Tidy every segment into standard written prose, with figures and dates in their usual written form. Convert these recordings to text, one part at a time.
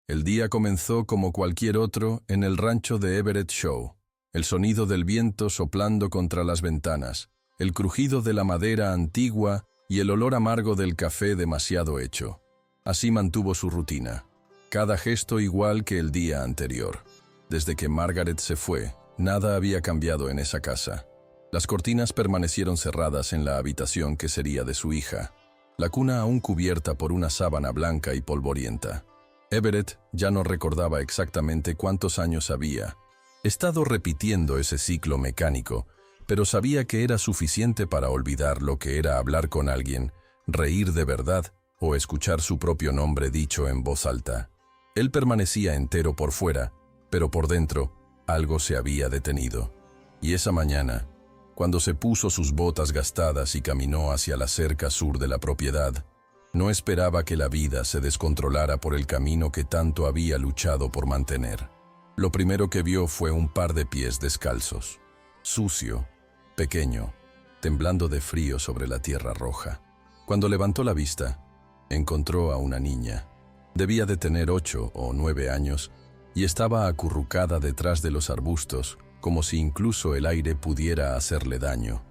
El día comenzó como cualquier otro en el rancho de Everett Shaw. El sonido del viento soplando contra las ventanas, el crujido de la madera antigua y el olor amargo del café demasiado hecho. Así mantuvo su rutina. Cada gesto igual que el día anterior. Desde que Margaret se fue, nada había cambiado en esa casa. Las cortinas permanecieron cerradas en la habitación que sería de su hija, la cuna aún cubierta por una sábana blanca y polvorienta. Everett ya no recordaba exactamente cuántos años había estado repitiendo ese ciclo mecánico, pero sabía que era suficiente para olvidar lo que era hablar con alguien, reír de verdad o escuchar su propio nombre dicho en voz alta. Él permanecía entero por fuera, pero por dentro algo se había detenido. Y esa mañana, cuando se puso sus botas gastadas y caminó hacia la cerca sur de la propiedad, no esperaba que la vida se descontrolara por el camino que tanto había luchado por mantener. Lo primero que vio fue un par de pies descalzos, sucio, pequeño, temblando de frío sobre la tierra roja. Cuando levantó la vista, encontró a una niña. Debía de tener 8 o 9 años y estaba acurrucada detrás de los arbustos, como si incluso el aire pudiera hacerle daño.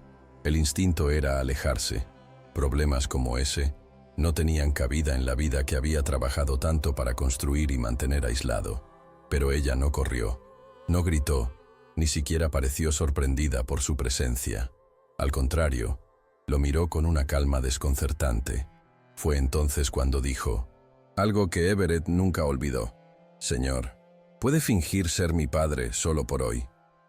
El instinto era alejarse. Problemas como ese no tenían cabida en la vida que había trabajado tanto para construir y mantener aislado. Pero ella no corrió, no gritó, ni siquiera pareció sorprendida por su presencia. Al contrario, lo miró con una calma desconcertante. Fue entonces cuando dijo, algo que Everett nunca olvidó: «Señor, ¿puede fingir ser mi padre solo por hoy?».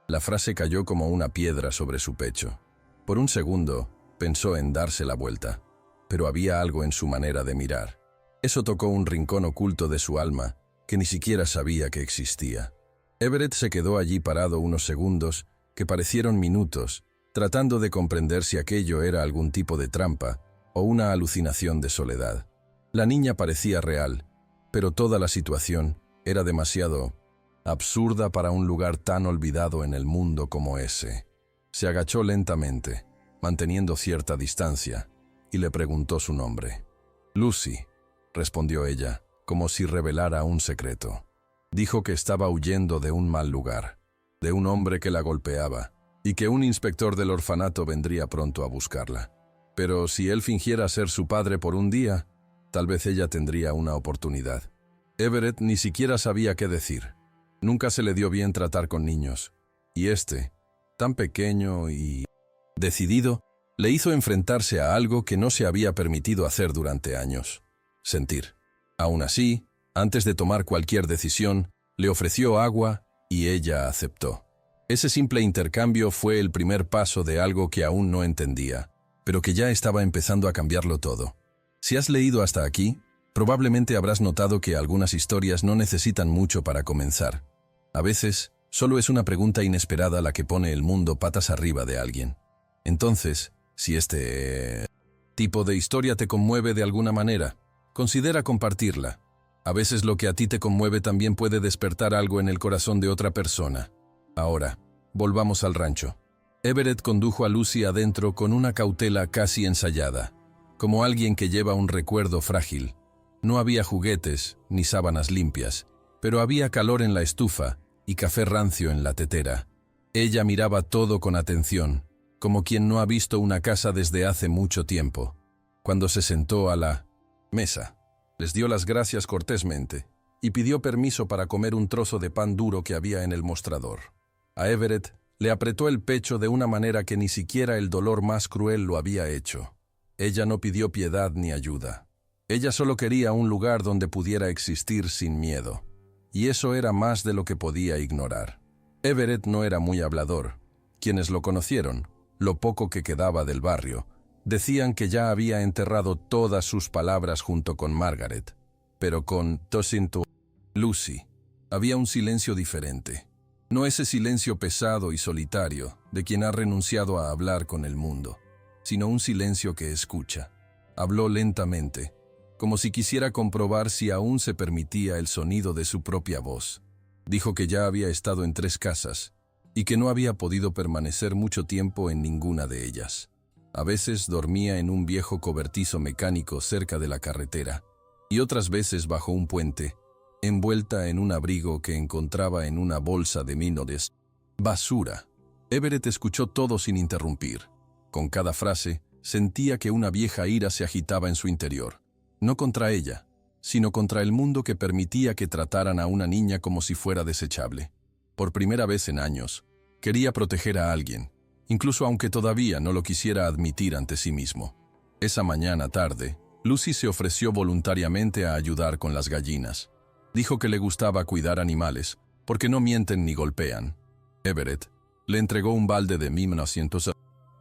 La frase cayó como una piedra sobre su pecho. Por un segundo, pensó en darse la vuelta, pero había algo en su manera de mirar. Eso tocó un rincón oculto de su alma que ni siquiera sabía que existía. Everett se quedó allí parado unos segundos, que parecieron minutos, tratando de comprender si aquello era algún tipo de trampa o una alucinación de soledad. La niña parecía real, pero toda la situación era demasiado absurda para un lugar tan olvidado en el mundo como ese. Se agachó lentamente, manteniendo cierta distancia, y le preguntó su nombre. «Lucy», respondió ella, como si revelara un secreto. Dijo que estaba huyendo de un mal lugar, de un hombre que la golpeaba, y que un inspector del orfanato vendría pronto a buscarla. Pero si él fingiera ser su padre por un día, tal vez ella tendría una oportunidad. Everett ni siquiera sabía qué decir. Nunca se le dio bien tratar con niños, y tan pequeño y decidido, le hizo enfrentarse a algo que no se había permitido hacer durante años: sentir. Aún así, antes de tomar cualquier decisión, le ofreció agua y ella aceptó. Ese simple intercambio fue el primer paso de algo que aún no entendía, pero que ya estaba empezando a cambiarlo todo. Si has leído hasta aquí, probablemente habrás notado que algunas historias no necesitan mucho para comenzar. A veces, solo es una pregunta inesperada la que pone el mundo patas arriba de alguien. Entonces, si este tipo de historia te conmueve de alguna manera, considera compartirla. A veces lo que a ti te conmueve también puede despertar algo en el corazón de otra persona. Ahora, volvamos al rancho. Everett condujo a Lucy adentro con una cautela casi ensayada, como alguien que lleva un recuerdo frágil. No había juguetes ni sábanas limpias, pero había calor en la estufa y café rancio en la tetera. Ella miraba todo con atención, como quien no ha visto una casa desde hace mucho tiempo. Cuando se sentó a la mesa, les dio las gracias cortésmente y pidió permiso para comer un trozo de pan duro que había en el mostrador. A Everett le apretó el pecho de una manera que ni siquiera el dolor más cruel lo había hecho. Ella no pidió piedad ni ayuda. Ella solo quería un lugar donde pudiera existir sin miedo. Y eso era más de lo que podía ignorar. Everett no era muy hablador. Quienes lo conocieron, lo poco que quedaba del barrio, decían que ya había enterrado todas sus palabras junto con Margaret. Pero con Lucy había un silencio diferente. No ese silencio pesado y solitario de quien ha renunciado a hablar con el mundo, sino un silencio que escucha. Habló lentamente, como si quisiera comprobar si aún se permitía el sonido de su propia voz. Dijo que ya había estado en 3 casas y que no había podido permanecer mucho tiempo en ninguna de ellas. A veces dormía en un viejo cobertizo mecánico cerca de la carretera y otras veces bajo un puente, envuelta en un abrigo que encontraba en una bolsa de minores. Basura. Everett escuchó todo sin interrumpir. Con cada frase, sentía que una vieja ira se agitaba en su interior. No contra ella, sino contra el mundo que permitía que trataran a una niña como si fuera desechable. Por primera vez en años, quería proteger a alguien, incluso aunque todavía no lo quisiera admitir ante sí mismo. Esa mañana tarde, Lucy se ofreció voluntariamente a ayudar con las gallinas. Dijo que le gustaba cuidar animales, porque no mienten ni golpean. Everett le entregó un balde de 1900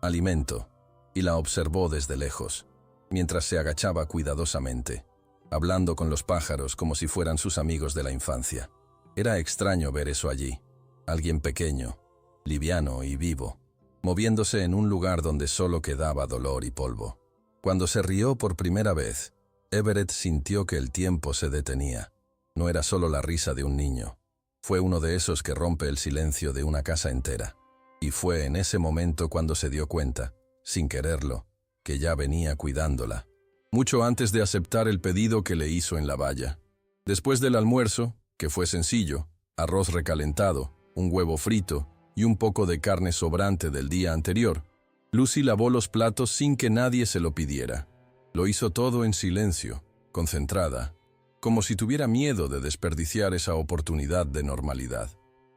alimento y la observó desde lejos, mientras se agachaba cuidadosamente, hablando con los pájaros como si fueran sus amigos de la infancia. Era extraño ver eso allí, alguien pequeño, liviano y vivo, moviéndose en un lugar donde solo quedaba dolor y polvo. Cuando se rió por primera vez, Everett sintió que el tiempo se detenía. No era solo la risa de un niño. Fue uno de esos que rompe el silencio de una casa entera. Y fue en ese momento cuando se dio cuenta, sin quererlo, que ya venía cuidándola. Mucho antes de aceptar el pedido que le hizo en la valla. Después del almuerzo, que fue sencillo, arroz recalentado, un huevo frito y un poco de carne sobrante del día anterior, Lucy lavó los platos sin que nadie se lo pidiera. Lo hizo todo en silencio, concentrada, como si tuviera miedo de desperdiciar esa oportunidad de normalidad.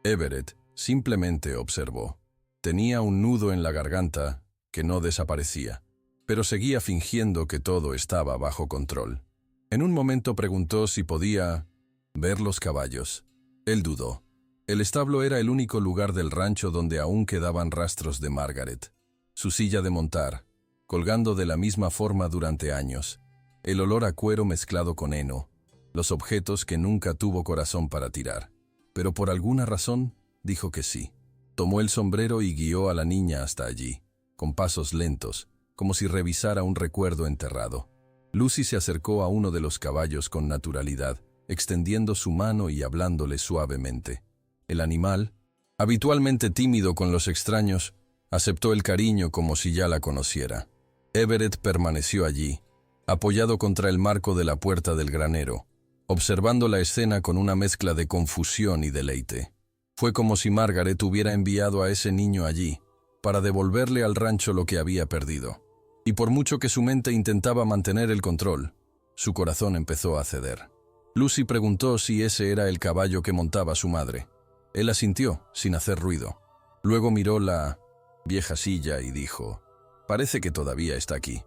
Everett simplemente observó. Tenía un nudo en la garganta que no desaparecía, pero seguía fingiendo que todo estaba bajo control. En un momento preguntó si podía ver los caballos. Él dudó. El establo era el único lugar del rancho donde aún quedaban rastros de Margaret. Su silla de montar, colgando de la misma forma durante años, el olor a cuero mezclado con heno, los objetos que nunca tuvo corazón para tirar. Pero por alguna razón, dijo que sí. Tomó el sombrero y guió a la niña hasta allí, con pasos lentos, como si revisara un recuerdo enterrado. Lucy se acercó a uno de los caballos con naturalidad, extendiendo su mano y hablándole suavemente. El animal, habitualmente tímido con los extraños, aceptó el cariño como si ya la conociera. Everett permaneció allí, apoyado contra el marco de la puerta del granero, observando la escena con una mezcla de confusión y deleite. Fue como si Margaret hubiera enviado a ese niño allí, para devolverle al rancho lo que había perdido. Y por mucho que su mente intentaba mantener el control, su corazón empezó a ceder. Lucy preguntó si ese era el caballo que montaba su madre. Él asintió, sin hacer ruido. Luego miró la vieja silla y dijo: «Parece que todavía está aquí».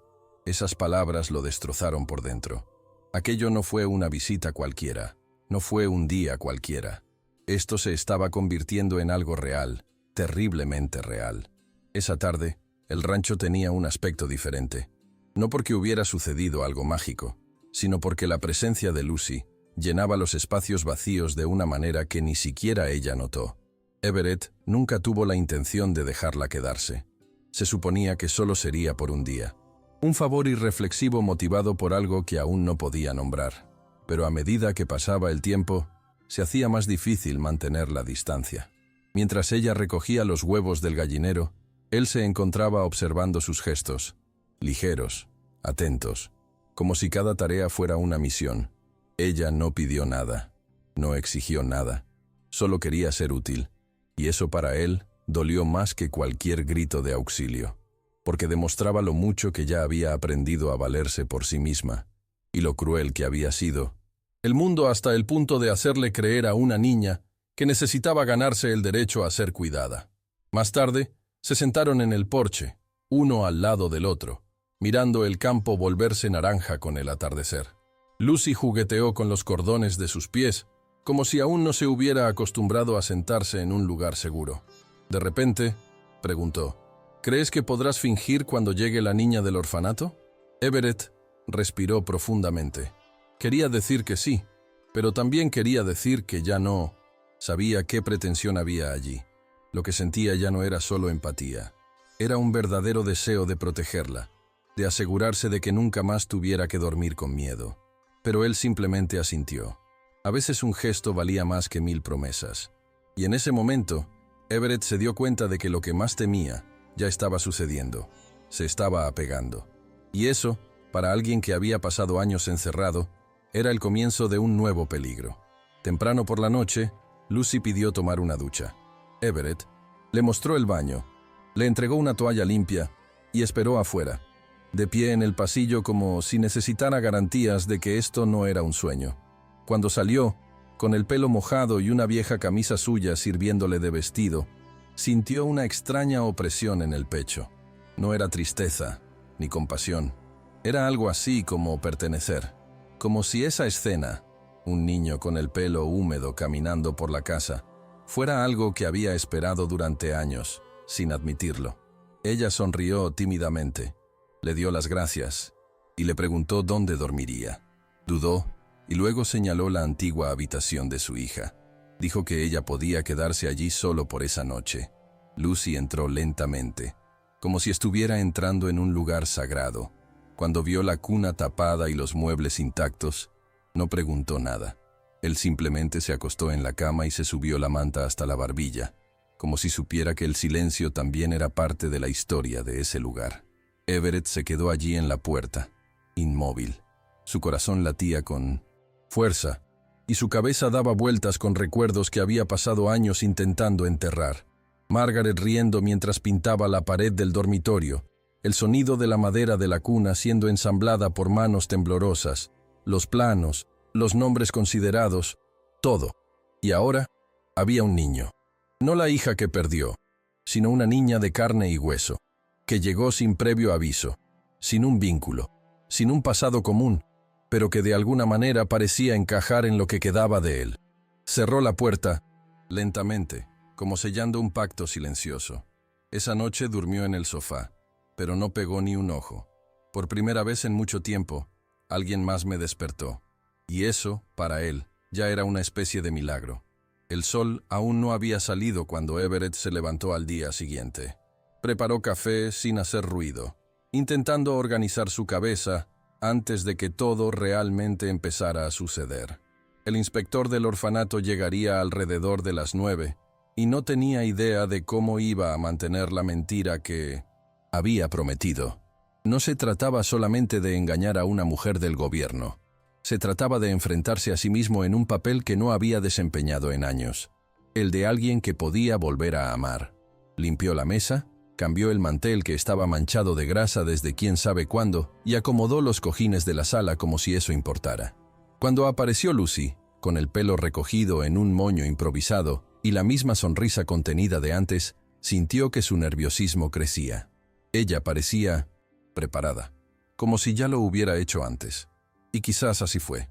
Esas palabras lo destrozaron por dentro. Aquello no fue una visita cualquiera, no fue un día cualquiera. Esto se estaba convirtiendo en algo real, terriblemente real. Esa tarde, el rancho tenía un aspecto diferente. No porque hubiera sucedido algo mágico, sino porque la presencia de Lucy llenaba los espacios vacíos de una manera que ni siquiera ella notó. Everett nunca tuvo la intención de dejarla quedarse. Se suponía que solo sería por un día. Un favor irreflexivo motivado por algo que aún no podía nombrar. Pero a medida que pasaba el tiempo, se hacía más difícil mantener la distancia. Mientras ella recogía los huevos del gallinero, él se encontraba observando sus gestos, ligeros, atentos, como si cada tarea fuera una misión. Ella no pidió nada, no exigió nada, solo quería ser útil, y eso para él dolió más que cualquier grito de auxilio, porque demostraba lo mucho que ya había aprendido a valerse por sí misma, y lo cruel que había sido. El mundo hasta el punto de hacerle creer a una niña que necesitaba ganarse el derecho a ser cuidada. Más tarde, se sentaron en el porche, uno al lado del otro, mirando el campo volverse naranja con el atardecer. Lucy jugueteó con los cordones de sus pies, como si aún no se hubiera acostumbrado a sentarse en un lugar seguro. De repente, preguntó: «¿Crees que podrás fingir cuando llegue la niña del orfanato?» Everett respiró profundamente. Quería decir que sí, pero también quería decir que ya no. Sabía qué pretensión había allí. Lo que sentía ya no era solo empatía. Era un verdadero deseo de protegerla, de asegurarse de que nunca más tuviera que dormir con miedo. Pero él simplemente asintió. A veces un gesto valía más que 1000 promesas. Y en ese momento, Everett se dio cuenta de que lo que más temía ya estaba sucediendo. Se estaba apegando. Y eso, para alguien que había pasado años encerrado, era el comienzo de un nuevo peligro. Temprano por la noche, Lucy pidió tomar una ducha. Everett le mostró el baño, le entregó una toalla limpia y esperó afuera, de pie en el pasillo como si necesitara garantías de que esto no era un sueño. Cuando salió, con el pelo mojado y una vieja camisa suya sirviéndole de vestido, sintió una extraña opresión en el pecho. No era tristeza, ni compasión. Era algo así como pertenecer. Como si esa escena, un niño con el pelo húmedo caminando por la casa, fuera algo que había esperado durante años, sin admitirlo. Ella sonrió tímidamente, le dio las gracias y le preguntó dónde dormiría. Dudó y luego señaló la antigua habitación de su hija. Dijo que ella podía quedarse allí solo por esa noche. Lucy entró lentamente, como si estuviera entrando en un lugar sagrado. Cuando vio la cuna tapada y los muebles intactos, no preguntó nada. Él simplemente se acostó en la cama y se subió la manta hasta la barbilla, como si supiera que el silencio también era parte de la historia de ese lugar. Everett se quedó allí en la puerta, inmóvil. Su corazón latía con fuerza, y su cabeza daba vueltas con recuerdos que había pasado años intentando enterrar. Margaret riendo mientras pintaba la pared del dormitorio, el sonido de la madera de la cuna siendo ensamblada por manos temblorosas, los planos, los nombres considerados, todo. Y ahora había un niño. No la hija que perdió, sino una niña de carne y hueso, que llegó sin previo aviso, sin un vínculo, sin un pasado común, pero que de alguna manera parecía encajar en lo que quedaba de él. Cerró la puerta, lentamente, como sellando un pacto silencioso. Esa noche durmió en el sofá, pero no pegó ni un ojo. Por primera vez en mucho tiempo, alguien más me despertó. Y eso, para él, ya era una especie de milagro. El sol aún no había salido cuando Everett se levantó al día siguiente. Preparó café sin hacer ruido, intentando organizar su cabeza antes de que todo realmente empezara a suceder. El inspector del orfanato llegaría alrededor de las 9 y no tenía idea de cómo iba a mantener la mentira que había prometido. No se trataba solamente de engañar a una mujer del gobierno. Se trataba de enfrentarse a sí mismo en un papel que no había desempeñado en años, el de alguien que podía volver a amar. Limpió la mesa, cambió el mantel que estaba manchado de grasa desde quién sabe cuándo y acomodó los cojines de la sala como si eso importara. Cuando apareció Lucy, con el pelo recogido en un moño improvisado y la misma sonrisa contenida de antes, sintió que su nerviosismo crecía. Ella parecía preparada, como si ya lo hubiera hecho antes. Y quizás así fue.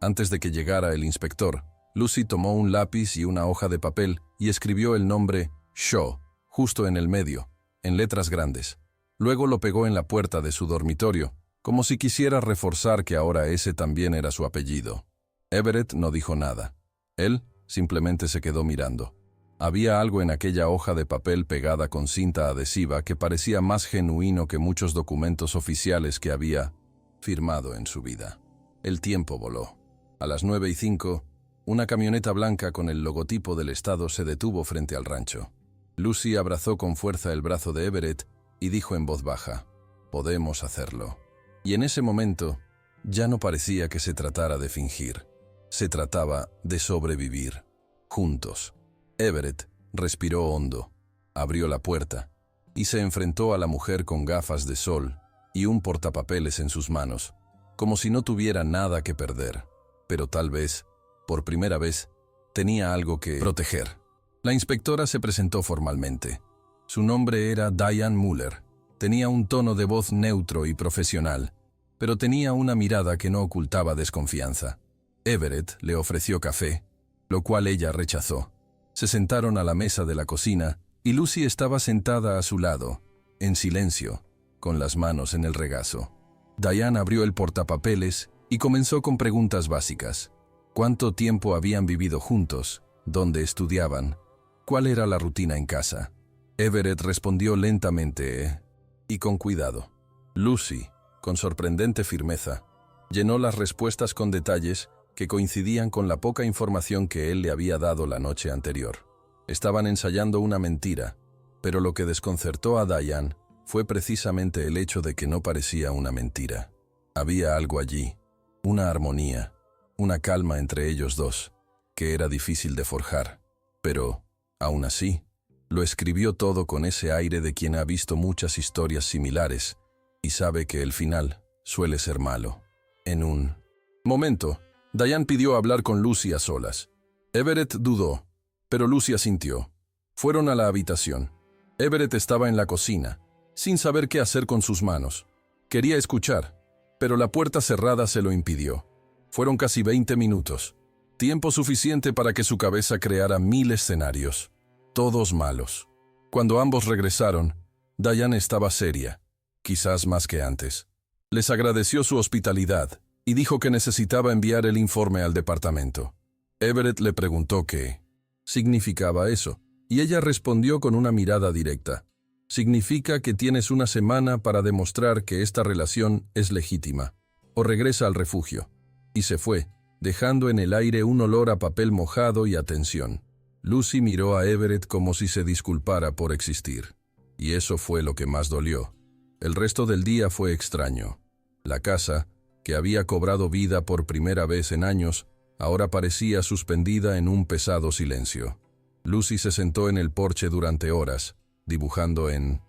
Antes de que llegara el inspector, Lucy tomó un lápiz y una hoja de papel y escribió el nombre Shaw, justo en el medio, en letras grandes. Luego lo pegó en la puerta de su dormitorio, como si quisiera reforzar que ahora ese también era su apellido. Everett no dijo nada. Él simplemente se quedó mirando. Había algo en aquella hoja de papel pegada con cinta adhesiva que parecía más genuino que muchos documentos oficiales que había firmado en su vida. El tiempo voló. A las 9:05, una camioneta blanca con el logotipo del estado se detuvo frente al rancho. Lucy abrazó con fuerza el brazo de Everett y dijo en voz baja, «Podemos hacerlo». Y en ese momento, ya no parecía que se tratara de fingir. Se trataba de sobrevivir, juntos. Everett respiró hondo, abrió la puerta y se enfrentó a la mujer con gafas de sol y un portapapeles en sus manos, como si no tuviera nada que perder, pero tal vez, por primera vez, tenía algo que proteger. La inspectora se presentó formalmente. Su nombre era Diane Muller. Tenía un tono de voz neutro y profesional, pero tenía una mirada que no ocultaba desconfianza. Everett le ofreció café, lo cual ella rechazó. Se sentaron a la mesa de la cocina y Lucy estaba sentada a su lado, en silencio, con las manos en el regazo. Diane abrió el portapapeles y comenzó con preguntas básicas. ¿Cuánto tiempo habían vivido juntos? ¿Dónde estudiaban? ¿Cuál era la rutina en casa? Everett respondió lentamente y con cuidado. Lucy, con sorprendente firmeza, llenó las respuestas con detalles que coincidían con la poca información que él le había dado la noche anterior. Estaban ensayando una mentira, pero lo que desconcertó a Diane fue precisamente el hecho de que no parecía una mentira. Había algo allí, una armonía, una calma entre ellos dos. que era difícil de forjar, pero, aún así, lo escribió todo con ese aire de quien ha visto muchas historias similares y sabe que el final suele ser malo. En un momento, Diane pidió hablar con Lucy a solas. Everett dudó, pero Lucy asintió. Fueron a la habitación. Everett estaba en la cocina, sin saber qué hacer con sus manos. Quería escuchar, pero la puerta cerrada se lo impidió. Fueron casi 20 minutos, tiempo suficiente para que su cabeza creara 1000 escenarios, todos malos. Cuando ambos regresaron, Diane estaba seria, quizás más que antes. Les agradeció su hospitalidad y dijo que necesitaba enviar el informe al departamento. Everett le preguntó qué significaba eso, y ella respondió con una mirada directa. Significa que tienes una semana para demostrar que esta relación es legítima, o regresa al refugio. Y se fue, dejando en el aire un olor a papel mojado y a tensión. Lucy miró a Everett como si se disculpara por existir. Y eso fue lo que más dolió. El resto del día fue extraño. La casa, que había cobrado vida por primera vez en años, ahora parecía suspendida en un pesado silencio. Lucy se sentó en el porche durante horas, dibujando en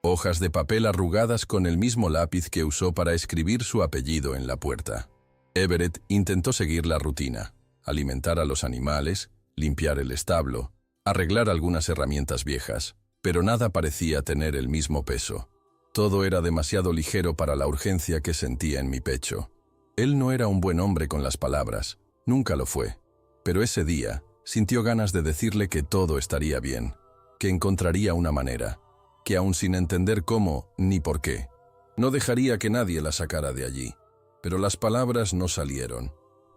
hojas de papel arrugadas con el mismo lápiz que usó para escribir su apellido en la puerta. Everett intentó seguir la rutina, alimentar a los animales, limpiar el establo, arreglar algunas herramientas viejas, pero nada parecía tener el mismo peso. Todo era demasiado ligero para la urgencia que sentía en mi pecho. Él no era un buen hombre con las palabras, nunca lo fue, pero ese día sintió ganas de decirle que todo estaría bien, que encontraría una manera, que aun sin entender cómo ni por qué, no dejaría que nadie la sacara de allí. Pero las palabras no salieron.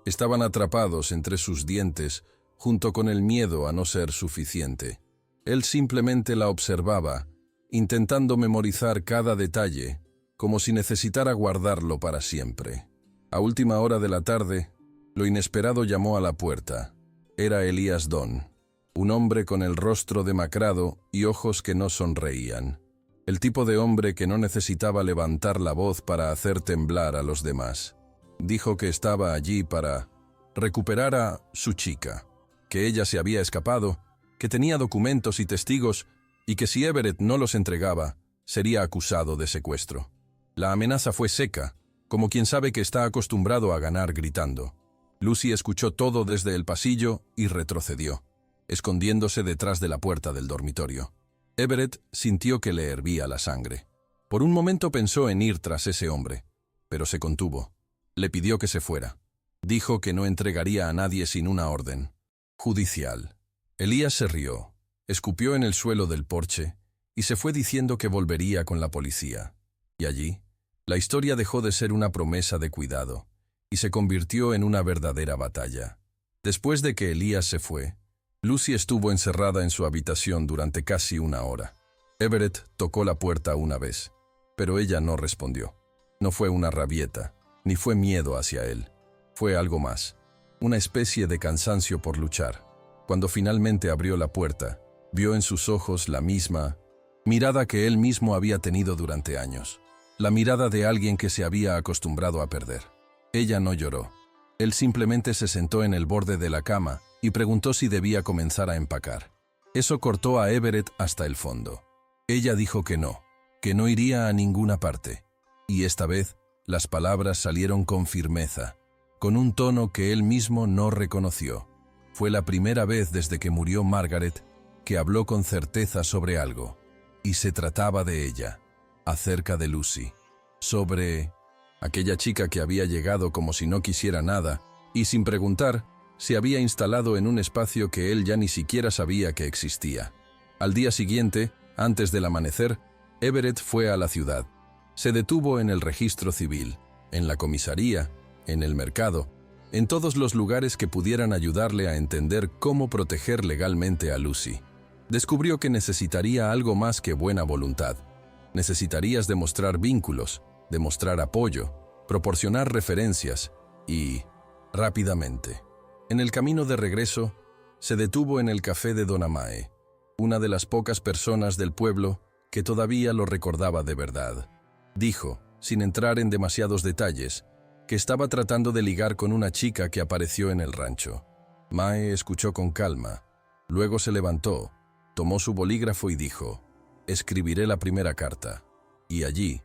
Estaban atrapados entre sus dientes, junto con el miedo a no ser suficiente. Él simplemente la observaba, intentando memorizar cada detalle, como si necesitara guardarlo para siempre. A última hora de la tarde, lo inesperado llamó a la puerta. Era Elias Don, un hombre con el rostro demacrado y ojos que no sonreían. El tipo de hombre que no necesitaba levantar la voz para hacer temblar a los demás. Dijo que estaba allí para recuperar a su chica, que ella se había escapado, que tenía documentos y testigos y que si Everett no los entregaba, sería acusado de secuestro. La amenaza fue seca, como quien sabe que está acostumbrado a ganar gritando. Lucy escuchó todo desde el pasillo y retrocedió, escondiéndose detrás de la puerta del dormitorio. Everett sintió que le hervía la sangre. Por un momento pensó en ir tras ese hombre, pero se contuvo. Le pidió que se fuera. Dijo que no entregaría a nadie sin una orden judicial. Elías se rió, escupió en el suelo del porche y se fue diciendo que volvería con la policía. Y allí, la historia dejó de ser una promesa de cuidado y se convirtió en una verdadera batalla. Después de que Elías se fue, Lucy estuvo encerrada en su habitación durante casi una hora. Everett tocó la puerta una vez, pero ella no respondió. No fue una rabieta, ni fue miedo hacia él. Fue algo más, una especie de cansancio por luchar. Cuando finalmente abrió la puerta, vio en sus ojos la misma mirada que él mismo había tenido durante años. La mirada de alguien que se había acostumbrado a perder. Ella no lloró. Él simplemente se sentó en el borde de la cama y preguntó si debía comenzar a empacar. Eso cortó a Everett hasta el fondo. Ella dijo que no iría a ninguna parte. Y esta vez, las palabras salieron con firmeza, con un tono que él mismo no reconoció. Fue la primera vez desde que murió Margaret que habló con certeza sobre algo. Y se trataba de ella, acerca de Lucy, sobre aquella chica que había llegado como si no quisiera nada y sin preguntar, se había instalado en un espacio que él ya ni siquiera sabía que existía. Al día siguiente, antes del amanecer, Everett fue a la ciudad. Se detuvo en el registro civil, en la comisaría, en el mercado, en todos los lugares que pudieran ayudarle a entender cómo proteger legalmente a Lucy. Descubrió que necesitaría algo más que buena voluntad. Necesitarías demostrar vínculos, demostrar apoyo, proporcionar referencias y, rápidamente. En el camino de regreso, se detuvo en el café de Donna Mae, una de las pocas personas del pueblo que todavía lo recordaba de verdad. Dijo, sin entrar en demasiados detalles, que estaba tratando de ligar con una chica que apareció en el rancho. Mae escuchó con calma. Luego se levantó, tomó su bolígrafo y dijo: «Escribiré la primera carta». Y allí,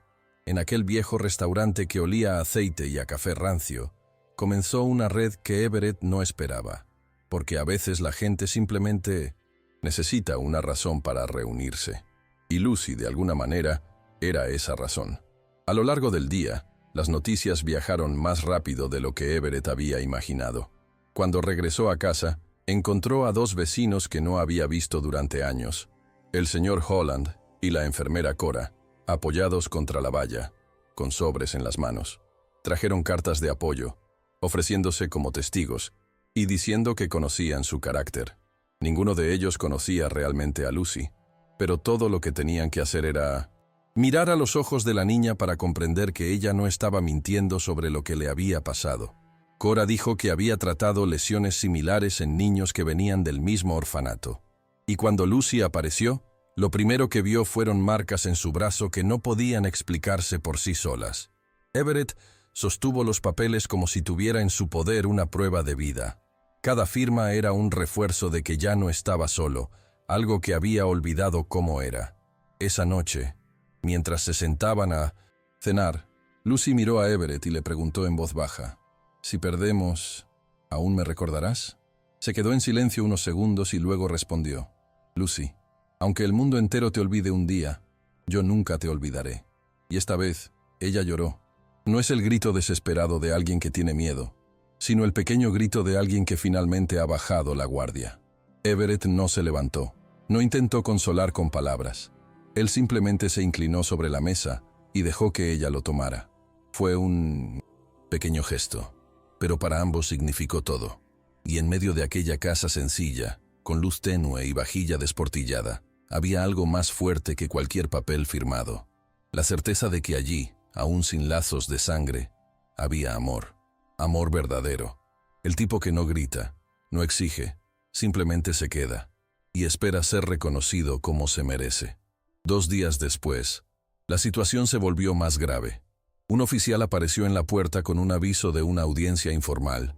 en aquel viejo restaurante que olía a aceite y a café rancio, comenzó una red que Everett no esperaba, porque a veces la gente simplemente necesita una razón para reunirse. Y Lucy, de alguna manera, era esa razón. A lo largo del día, las noticias viajaron más rápido de lo que Everett había imaginado. Cuando regresó a casa, encontró a dos vecinos que no había visto durante años, el señor Holland y la enfermera Cora, apoyados contra la valla, con sobres en las manos. Trajeron cartas de apoyo, ofreciéndose como testigos y diciendo que conocían su carácter. Ninguno de ellos conocía realmente a Lucy, pero todo lo que tenían que hacer era mirar a los ojos de la niña para comprender que ella no estaba mintiendo sobre lo que le había pasado. Cora dijo que había tratado lesiones similares en niños que venían del mismo orfanato. Y cuando Lucy apareció, lo primero que vio fueron marcas en su brazo que no podían explicarse por sí solas. Everett sostuvo los papeles como si tuviera en su poder una prueba de vida. Cada firma era un refuerzo de que ya no estaba solo, algo que había olvidado cómo era. Esa noche, mientras se sentaban a cenar, Lucy miró a Everett y le preguntó en voz baja: «Si perdemos, ¿aún me recordarás?». Se quedó en silencio unos segundos y luego respondió: «Lucy, aunque el mundo entero te olvide un día, yo nunca te olvidaré». Y esta vez, ella lloró. No es el grito desesperado de alguien que tiene miedo, sino el pequeño grito de alguien que finalmente ha bajado la guardia. Everett no se levantó, no intentó consolar con palabras. Él simplemente se inclinó sobre la mesa y dejó que ella lo tomara. Fue un pequeño gesto, pero para ambos significó todo. Y en medio de aquella casa sencilla, con luz tenue y vajilla desportillada, había algo más fuerte que cualquier papel firmado. La certeza de que allí, aún sin lazos de sangre, había amor. Amor verdadero. El tipo que no grita, no exige, simplemente se queda y espera ser reconocido como se merece. 2 días después, la situación se volvió más grave. Un oficial apareció en la puerta con un aviso de una audiencia informal.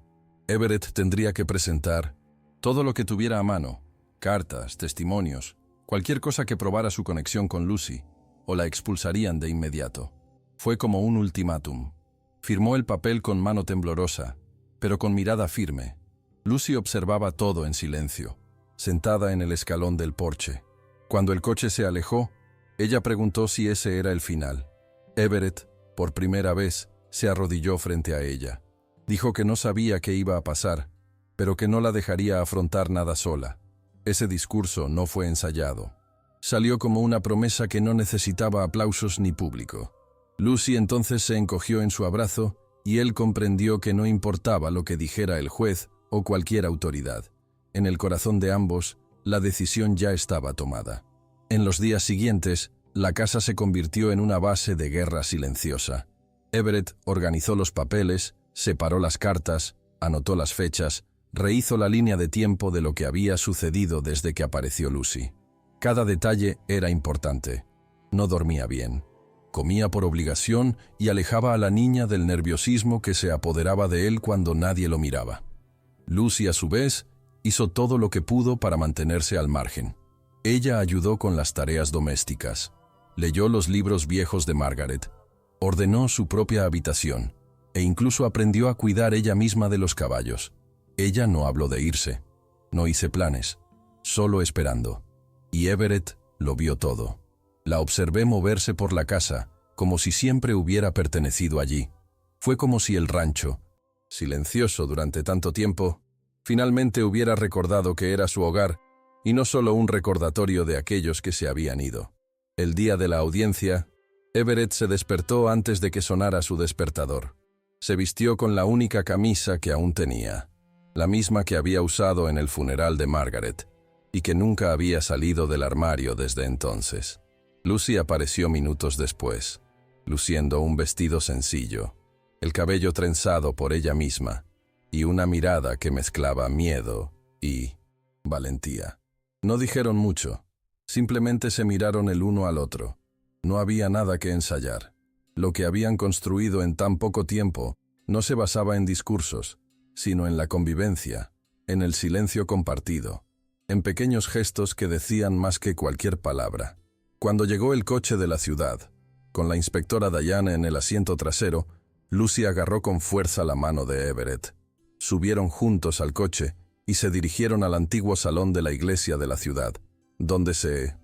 Everett tendría que presentar todo lo que tuviera a mano: cartas, testimonios, cualquier cosa que probara su conexión con Lucy, o la expulsarían de inmediato. Fue como un ultimátum. Firmó el papel con mano temblorosa, pero con mirada firme. Lucy observaba todo en silencio, sentada en el escalón del porche. Cuando el coche se alejó, ella preguntó si ese era el final. Everett, por primera vez, se arrodilló frente a ella. Dijo que no sabía qué iba a pasar, pero que no la dejaría afrontar nada sola. Ese discurso no fue ensayado. Salió como una promesa que no necesitaba aplausos ni público. Lucy entonces se encogió en su abrazo y él comprendió que no importaba lo que dijera el juez o cualquier autoridad. En el corazón de ambos, la decisión ya estaba tomada. En los días siguientes, la casa se convirtió en una base de guerra silenciosa. Everett organizó los papeles, separó las cartas, anotó las fechas, rehizo la línea de tiempo de lo que había sucedido desde que apareció Lucy. Cada detalle era importante. No dormía bien. Comía por obligación y alejaba a la niña del nerviosismo que se apoderaba de él cuando nadie lo miraba. Lucy, a su vez, hizo todo lo que pudo para mantenerse al margen. Ella ayudó con las tareas domésticas, leyó los libros viejos de Margaret, ordenó su propia habitación e incluso aprendió a cuidar ella misma de los caballos. Ella no habló de irse, no hice planes, solo esperando. Y Everett lo vio todo. La observé moverse por la casa, como si siempre hubiera pertenecido allí. Fue como si el rancho, silencioso durante tanto tiempo, finalmente hubiera recordado que era su hogar y no solo un recordatorio de aquellos que se habían ido. El día de la audiencia, Everett se despertó antes de que sonara su despertador. Se vistió con la única camisa que aún tenía, la misma que había usado en el funeral de Margaret, y que nunca había salido del armario desde entonces. Lucy apareció minutos después, luciendo un vestido sencillo, el cabello trenzado por ella misma, y una mirada que mezclaba miedo y valentía. No dijeron mucho, simplemente se miraron el uno al otro. No había nada que ensayar. Lo que habían construido en tan poco tiempo no se basaba en discursos, sino en la convivencia, en el silencio compartido, en pequeños gestos que decían más que cualquier palabra. Cuando llegó el coche de la ciudad, con la inspectora Diane en el asiento trasero, Lucy agarró con fuerza la mano de Everett. Subieron juntos al coche y se dirigieron al antiguo salón de la iglesia de la ciudad, donde se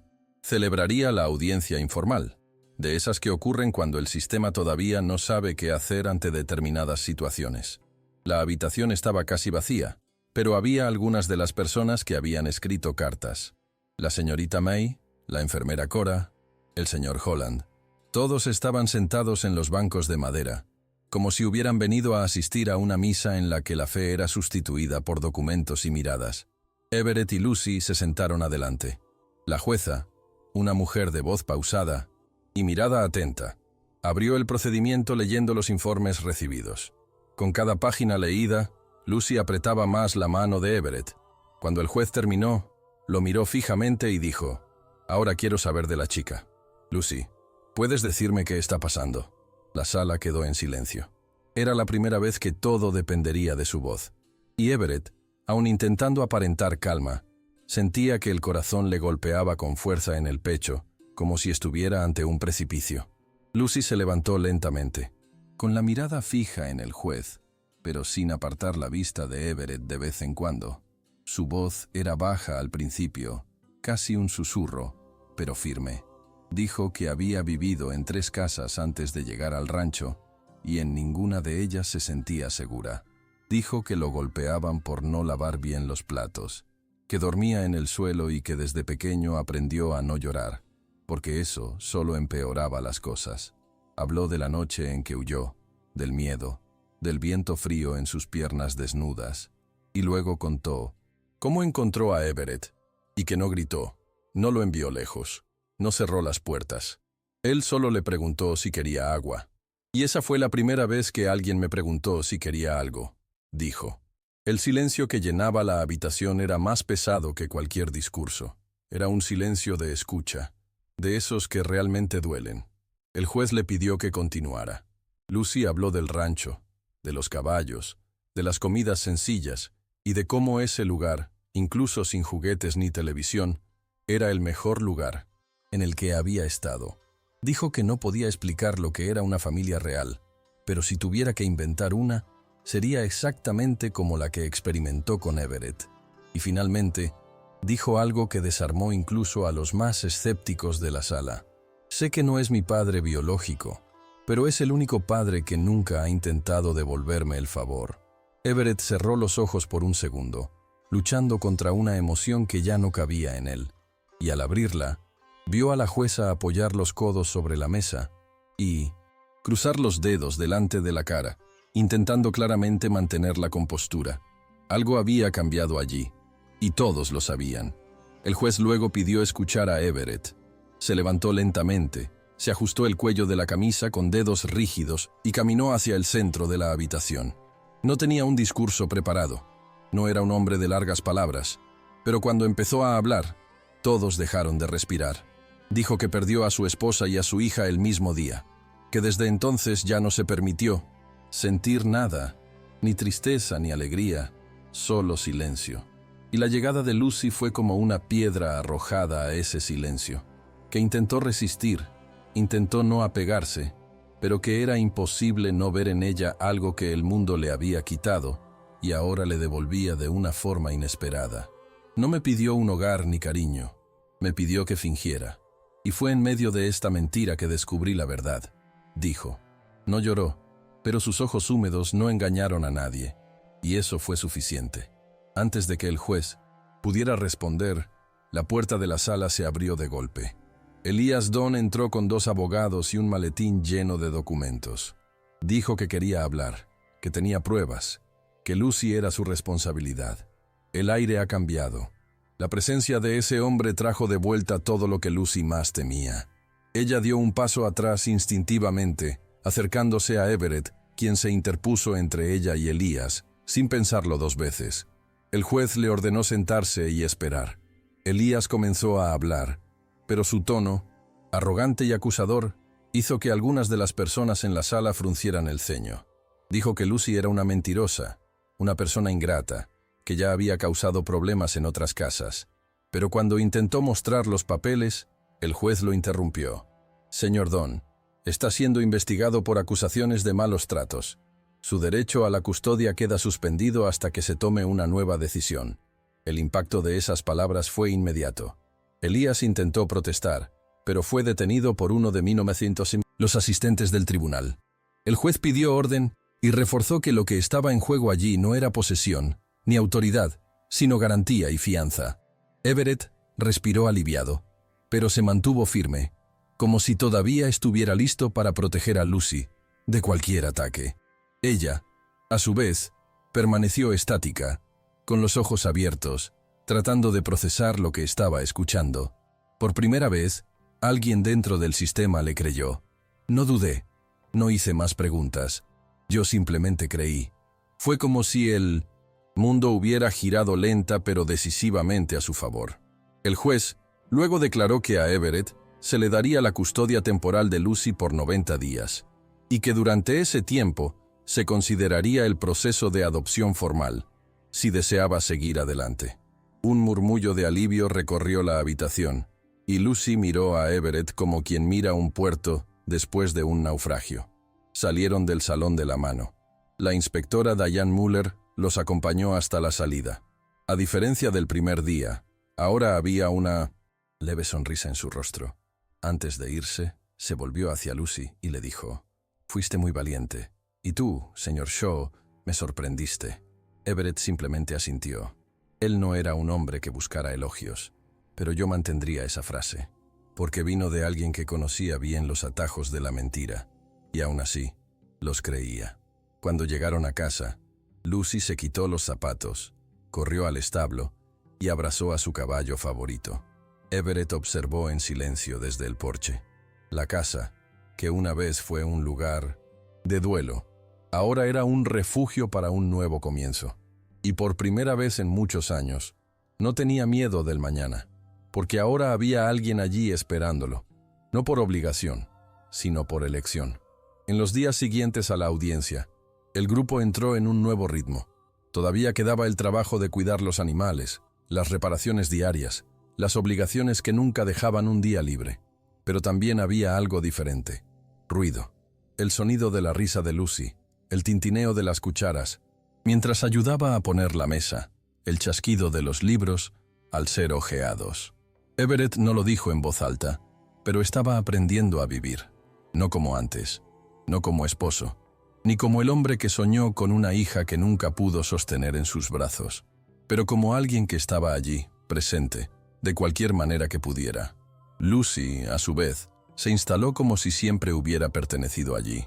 celebraría la audiencia informal, de esas que ocurren cuando el sistema todavía no sabe qué hacer ante determinadas situaciones. La habitación estaba casi vacía, pero había algunas de las personas que habían escrito cartas. La señorita May, la enfermera Cora, el señor Holland. Todos estaban sentados en los bancos de madera, como si hubieran venido a asistir a una misa en la que la fe era sustituida por documentos y miradas. Everett y Lucy se sentaron adelante. La jueza, una mujer de voz pausada y mirada atenta, abrió el procedimiento leyendo los informes recibidos. Con cada página leída, Lucy apretaba más la mano de Everett. Cuando el juez terminó, lo miró fijamente y dijo: «Ahora quiero saber de la chica. Lucy, ¿puedes decirme qué está pasando?» La sala quedó en silencio. Era la primera vez que todo dependería de su voz. Y Everett, aun intentando aparentar calma, sentía que el corazón le golpeaba con fuerza en el pecho, como si estuviera ante un precipicio. Lucy se levantó lentamente, con la mirada fija en el juez, pero sin apartar la vista de Everett de vez en cuando. Su voz era baja al principio, casi un susurro, pero firme. Dijo que había vivido en 3 casas antes de llegar al rancho, y en ninguna de ellas se sentía segura. Dijo que lo golpeaban por no lavar bien los platos, que dormía en el suelo y que desde pequeño aprendió a no llorar, porque eso solo empeoraba las cosas. Habló de la noche en que huyó, del miedo, del viento frío en sus piernas desnudas, y luego contó cómo encontró a Everett, y que no gritó, no lo envió lejos. No cerró las puertas. Él solo le preguntó si quería agua. Y esa fue la primera vez que alguien me preguntó si quería algo, dijo. El silencio que llenaba la habitación era más pesado que cualquier discurso. Era un silencio de escucha, de esos que realmente duelen. El juez le pidió que continuara. Lucy habló del rancho, de los caballos, de las comidas sencillas y de cómo ese lugar, incluso sin juguetes ni televisión, era el mejor lugar en el que había estado. Dijo que no podía explicar lo que era una familia real, pero si tuviera que inventar una, sería exactamente como la que experimentó con Everett. Y finalmente, dijo algo que desarmó incluso a los más escépticos de la sala. Sé que no es mi padre biológico, pero es el único padre que nunca ha intentado devolverme el favor. Everett cerró los ojos por un segundo, luchando contra una emoción que ya no cabía en él, y al abrirla, vio a la jueza apoyar los codos sobre la mesa y cruzar los dedos delante de la cara, intentando claramente mantener la compostura. Algo había cambiado allí, y todos lo sabían. El juez luego pidió escuchar a Everett. Se levantó lentamente, se ajustó el cuello de la camisa con dedos rígidos y caminó hacia el centro de la habitación. No tenía un discurso preparado. No era un hombre de largas palabras, pero cuando empezó a hablar, todos dejaron de respirar. Dijo que perdió a su esposa y a su hija el mismo día, que desde entonces ya no se permitió sentir nada, ni tristeza ni alegría, solo silencio. Y la llegada de Lucy fue como una piedra arrojada a ese silencio, que intentó resistir, intentó no apegarse, pero que era imposible no ver en ella algo que el mundo le había quitado y ahora le devolvía de una forma inesperada. No me pidió un hogar ni cariño, me pidió que fingiera. Y fue en medio de esta mentira que descubrí la verdad, dijo. No lloró, pero sus ojos húmedos no engañaron a nadie, y eso fue suficiente. Antes de que el juez pudiera responder, la puerta de la sala se abrió de golpe. Elias Don entró con 2 abogados y un maletín lleno de documentos. Dijo que quería hablar, que tenía pruebas, que Lucy era su responsabilidad. El aire ha cambiado. La presencia de ese hombre trajo de vuelta todo lo que Lucy más temía. Ella dio un paso atrás instintivamente, acercándose a Everett, quien se interpuso entre ella y Elias, sin pensarlo 2 veces. El juez le ordenó sentarse y esperar. Elias comenzó a hablar, pero su tono, arrogante y acusador, hizo que algunas de las personas en la sala fruncieran el ceño. Dijo que Lucy era una mentirosa, una persona ingrata, que ya había causado problemas en otras casas. Pero cuando intentó mostrar los papeles, el juez lo interrumpió. «Señor Don, está siendo investigado por acusaciones de malos tratos. Su derecho a la custodia queda suspendido hasta que se tome una nueva decisión». El impacto de esas palabras fue inmediato. Elías intentó protestar, pero fue detenido por uno de 1900 los asistentes del tribunal. El juez pidió orden y reforzó que lo que estaba en juego allí no era posesión, ni autoridad, sino garantía y fianza. Everett respiró aliviado, pero se mantuvo firme, como si todavía estuviera listo para proteger a Lucy de cualquier ataque. Ella, a su vez, permaneció estática, con los ojos abiertos, tratando de procesar lo que estaba escuchando. Por primera vez, alguien dentro del sistema le creyó. No dudé, no hice más preguntas, yo simplemente creí. Fue como si el mundo hubiera girado lenta pero decisivamente a su favor. El juez luego declaró que a Everett se le daría la custodia temporal de Lucy por 90 días, y que durante ese tiempo se consideraría el proceso de adopción formal, si deseaba seguir adelante. Un murmullo de alivio recorrió la habitación, y Lucy miró a Everett como quien mira un puerto después de un naufragio. Salieron del salón de la mano. La inspectora Diane Muller los acompañó hasta la salida. A diferencia del primer día, ahora había una leve sonrisa en su rostro. Antes de irse, se volvió hacia Lucy y le dijo: «Fuiste muy valiente. Y tú, señor Shaw, me sorprendiste». Everett simplemente asintió. Él no era un hombre que buscara elogios, pero yo mantendría esa frase, porque vino de alguien que conocía bien los atajos de la mentira, y aún así, los creía. Cuando llegaron a casa, Lucy se quitó los zapatos, corrió al establo y abrazó a su caballo favorito. Everett observó en silencio desde el porche. La casa, que una vez fue un lugar de duelo, ahora era un refugio para un nuevo comienzo. Y por primera vez en muchos años, no tenía miedo del mañana, porque ahora había alguien allí esperándolo, no por obligación, sino por elección. En los días siguientes a la audiencia, el grupo entró en un nuevo ritmo. Todavía quedaba el trabajo de cuidar los animales, las reparaciones diarias, las obligaciones que nunca dejaban un día libre. Pero también había algo diferente. Ruido. El sonido de la risa de Lucy, el tintineo de las cucharas, mientras ayudaba a poner la mesa, el chasquido de los libros al ser hojeados. Everett no lo dijo en voz alta, pero estaba aprendiendo a vivir. No como antes, no como esposo, ni como el hombre que soñó con una hija que nunca pudo sostener en sus brazos, pero como alguien que estaba allí, presente, de cualquier manera que pudiera. Lucy, a su vez, se instaló como si siempre hubiera pertenecido allí.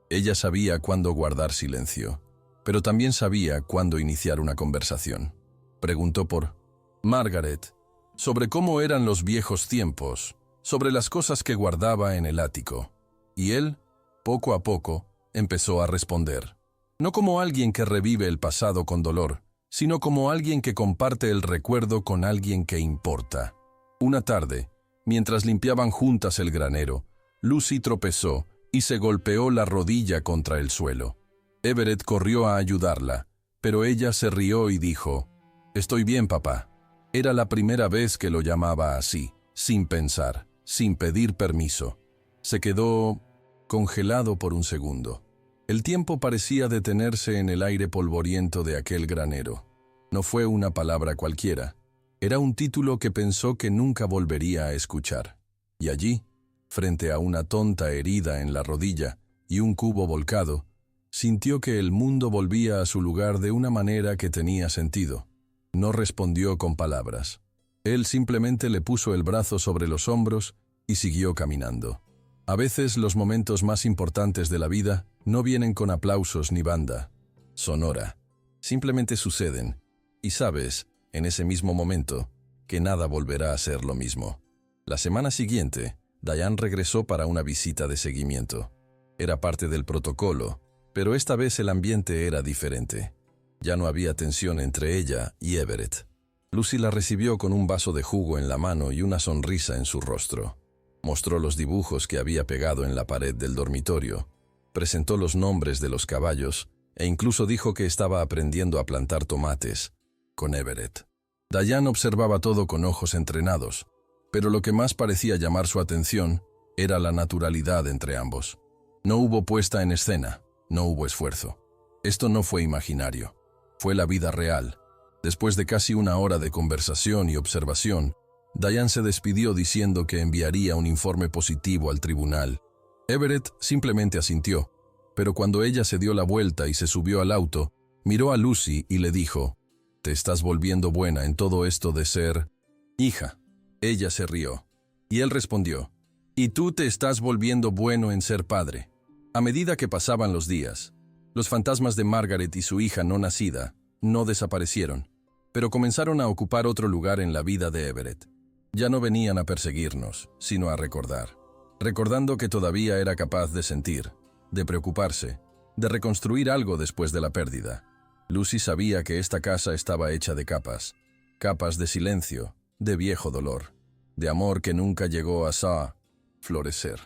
Ella sabía cuándo guardar silencio, pero también sabía cuándo iniciar una conversación. Preguntó por Margaret, sobre cómo eran los viejos tiempos, sobre las cosas que guardaba en el ático. Y él, poco a poco, empezó a responder. No como alguien que revive el pasado con dolor, sino como alguien que comparte el recuerdo con alguien que importa. Una tarde, mientras limpiaban juntas el granero, Lucy tropezó y se golpeó la rodilla contra el suelo. Everett corrió a ayudarla, pero ella se rió y dijo: «Estoy bien, papá». Era la primera vez que lo llamaba así, sin pensar, sin pedir permiso. Se quedó congelado por un segundo. El tiempo parecía detenerse en el aire polvoriento de aquel granero. No fue una palabra cualquiera. Era un título que pensó que nunca volvería a escuchar. Y allí, frente a una tonta herida en la rodilla y un cubo volcado, sintió que el mundo volvía a su lugar de una manera que tenía sentido. No respondió con palabras. Él simplemente le puso el brazo sobre los hombros y siguió caminando. A veces los momentos más importantes de la vida no vienen con aplausos ni banda sonora. Simplemente suceden. Y sabes, en ese mismo momento, que nada volverá a ser lo mismo. La semana siguiente, Diane regresó para una visita de seguimiento. Era parte del protocolo, pero esta vez el ambiente era diferente. Ya no había tensión entre ella y Everett. Lucy la recibió con un vaso de jugo en la mano y una sonrisa en su rostro. Mostró los dibujos que había pegado en la pared del dormitorio, presentó los nombres de los caballos e incluso dijo que estaba aprendiendo a plantar tomates. con Everett. Diane observaba todo con ojos entrenados, pero lo que más parecía llamar su atención era la naturalidad entre ambos. No hubo puesta en escena, no hubo esfuerzo. Esto no fue imaginario, fue la vida real. Después de casi una hora de conversación y observación, Diane se despidió diciendo que enviaría un informe positivo al tribunal. Everett simplemente asintió, pero cuando ella se dio la vuelta y se subió al auto, miró a Lucy y le dijo: «Te estás volviendo buena en todo esto de ser hija». Ella se rió, y él respondió: «Y tú te estás volviendo bueno en ser padre». A medida que pasaban los días, los fantasmas de Margaret y su hija no nacida no desaparecieron, pero comenzaron a ocupar otro lugar en la vida de Everett. Ya no venían a perseguirnos, sino a recordar. Recordando que todavía era capaz de sentir, de preocuparse, de reconstruir algo después de la pérdida. Lucy sabía que esta casa estaba hecha de capas, capas de silencio, de viejo dolor, de amor que nunca llegó a florecer.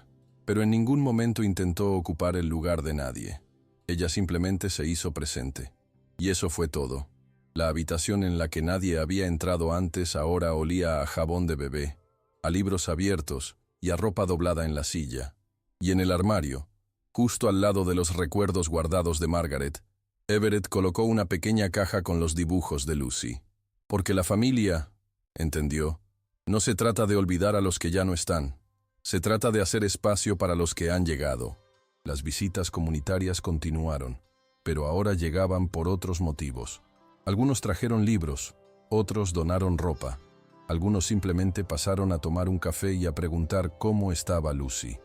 Pero en ningún momento intentó ocupar el lugar de nadie. Ella simplemente se hizo presente. Y eso fue todo. La habitación en la que nadie había entrado antes ahora olía a jabón de bebé, a libros abiertos y a ropa doblada en la silla. Y en el armario, justo al lado de los recuerdos guardados de Margaret, Everett colocó una pequeña caja con los dibujos de Lucy. Porque la familia, entendió, no se trata de olvidar a los que ya no están. Se trata de hacer espacio para los que han llegado. Las visitas comunitarias continuaron, pero ahora llegaban por otros motivos. Algunos trajeron libros, otros donaron ropa. Algunos simplemente pasaron a tomar un café y a preguntar cómo estaba Lucy.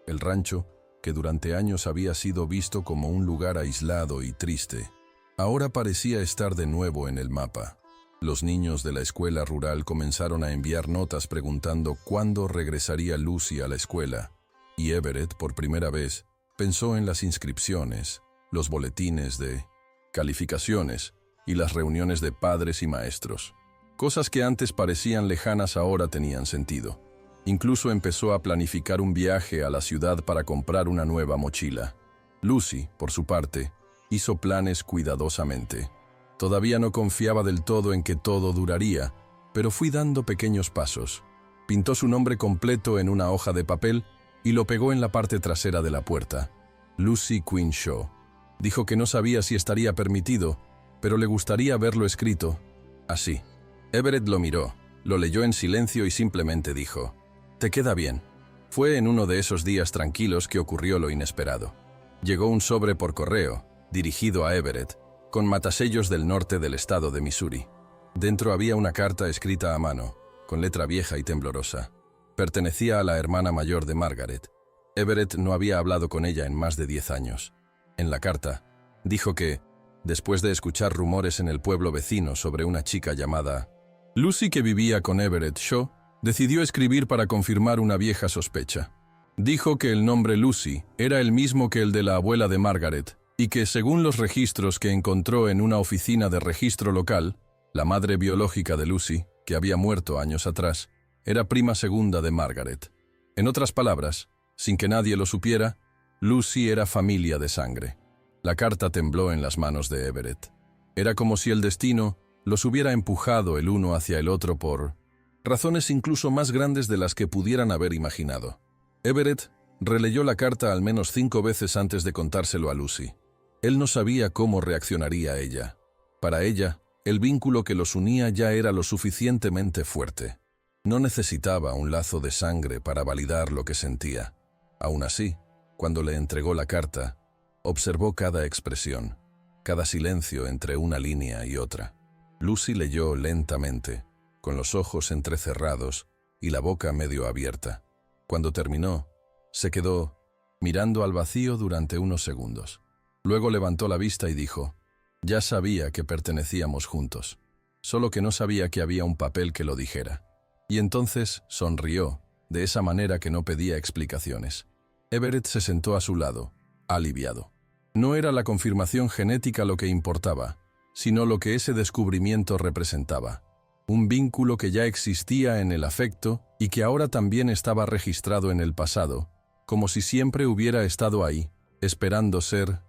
El rancho, que durante años había sido visto como un lugar aislado y triste, ahora parecía estar de nuevo en el mapa. Los niños de la escuela rural comenzaron a enviar notas preguntando cuándo regresaría Lucy a la escuela, y Everett, por primera vez, pensó en las inscripciones, los boletines de calificaciones y las reuniones de padres y maestros. Cosas que antes parecían lejanas ahora tenían sentido. Incluso empezó a planificar un viaje a la ciudad para comprar una nueva mochila. Lucy, por su parte, hizo planes cuidadosamente. Todavía no confiaba del todo en que todo duraría, pero fui dando pequeños pasos. Pintó su nombre completo en una hoja de papel y lo pegó en la parte trasera de la puerta. Lucy Quinn Shaw. Dijo que no sabía si estaría permitido, pero le gustaría verlo escrito así. Everett lo miró, lo leyó en silencio y simplemente dijo: «Te queda bien». Fue en uno de esos días tranquilos que ocurrió lo inesperado. Llegó un sobre por correo, dirigido a Everett, con matasellos del norte del estado de Missouri. Dentro había una carta escrita a mano, con letra vieja y temblorosa. Pertenecía a la hermana mayor de Margaret. Everett no había hablado con ella en más de 10 años. En la carta, dijo que, después de escuchar rumores en el pueblo vecino sobre una chica llamada Lucy que vivía con Everett Shaw, decidió escribir para confirmar una vieja sospecha. Dijo que el nombre Lucy era el mismo que el de la abuela de Margaret, y que, según los registros que encontró en una oficina de registro local, la madre biológica de Lucy, que había muerto años atrás, era prima segunda de Margaret. En otras palabras, sin que nadie lo supiera, Lucy era familia de sangre. La carta tembló en las manos de Everett. Era como si el destino los hubiera empujado el uno hacia el otro por razones incluso más grandes de las que pudieran haber imaginado. Everett releyó la carta al menos 5 veces antes de contárselo a Lucy. Él no sabía cómo reaccionaría ella. Para ella, el vínculo que los unía ya era lo suficientemente fuerte. No necesitaba un lazo de sangre para validar lo que sentía. Aún así, cuando le entregó la carta, observó cada expresión, cada silencio entre una línea y otra. Lucy leyó lentamente, con los ojos entrecerrados y la boca medio abierta. Cuando terminó, se quedó mirando al vacío durante unos segundos. Luego levantó la vista y dijo: «Ya sabía que pertenecíamos juntos, solo que no sabía que había un papel que lo dijera». Y entonces sonrió, de esa manera que no pedía explicaciones. Everett se sentó a su lado, aliviado. No era la confirmación genética lo que importaba, sino lo que ese descubrimiento representaba. Un vínculo que ya existía en el afecto y que ahora también estaba registrado en el pasado, como si siempre hubiera estado ahí, esperando ser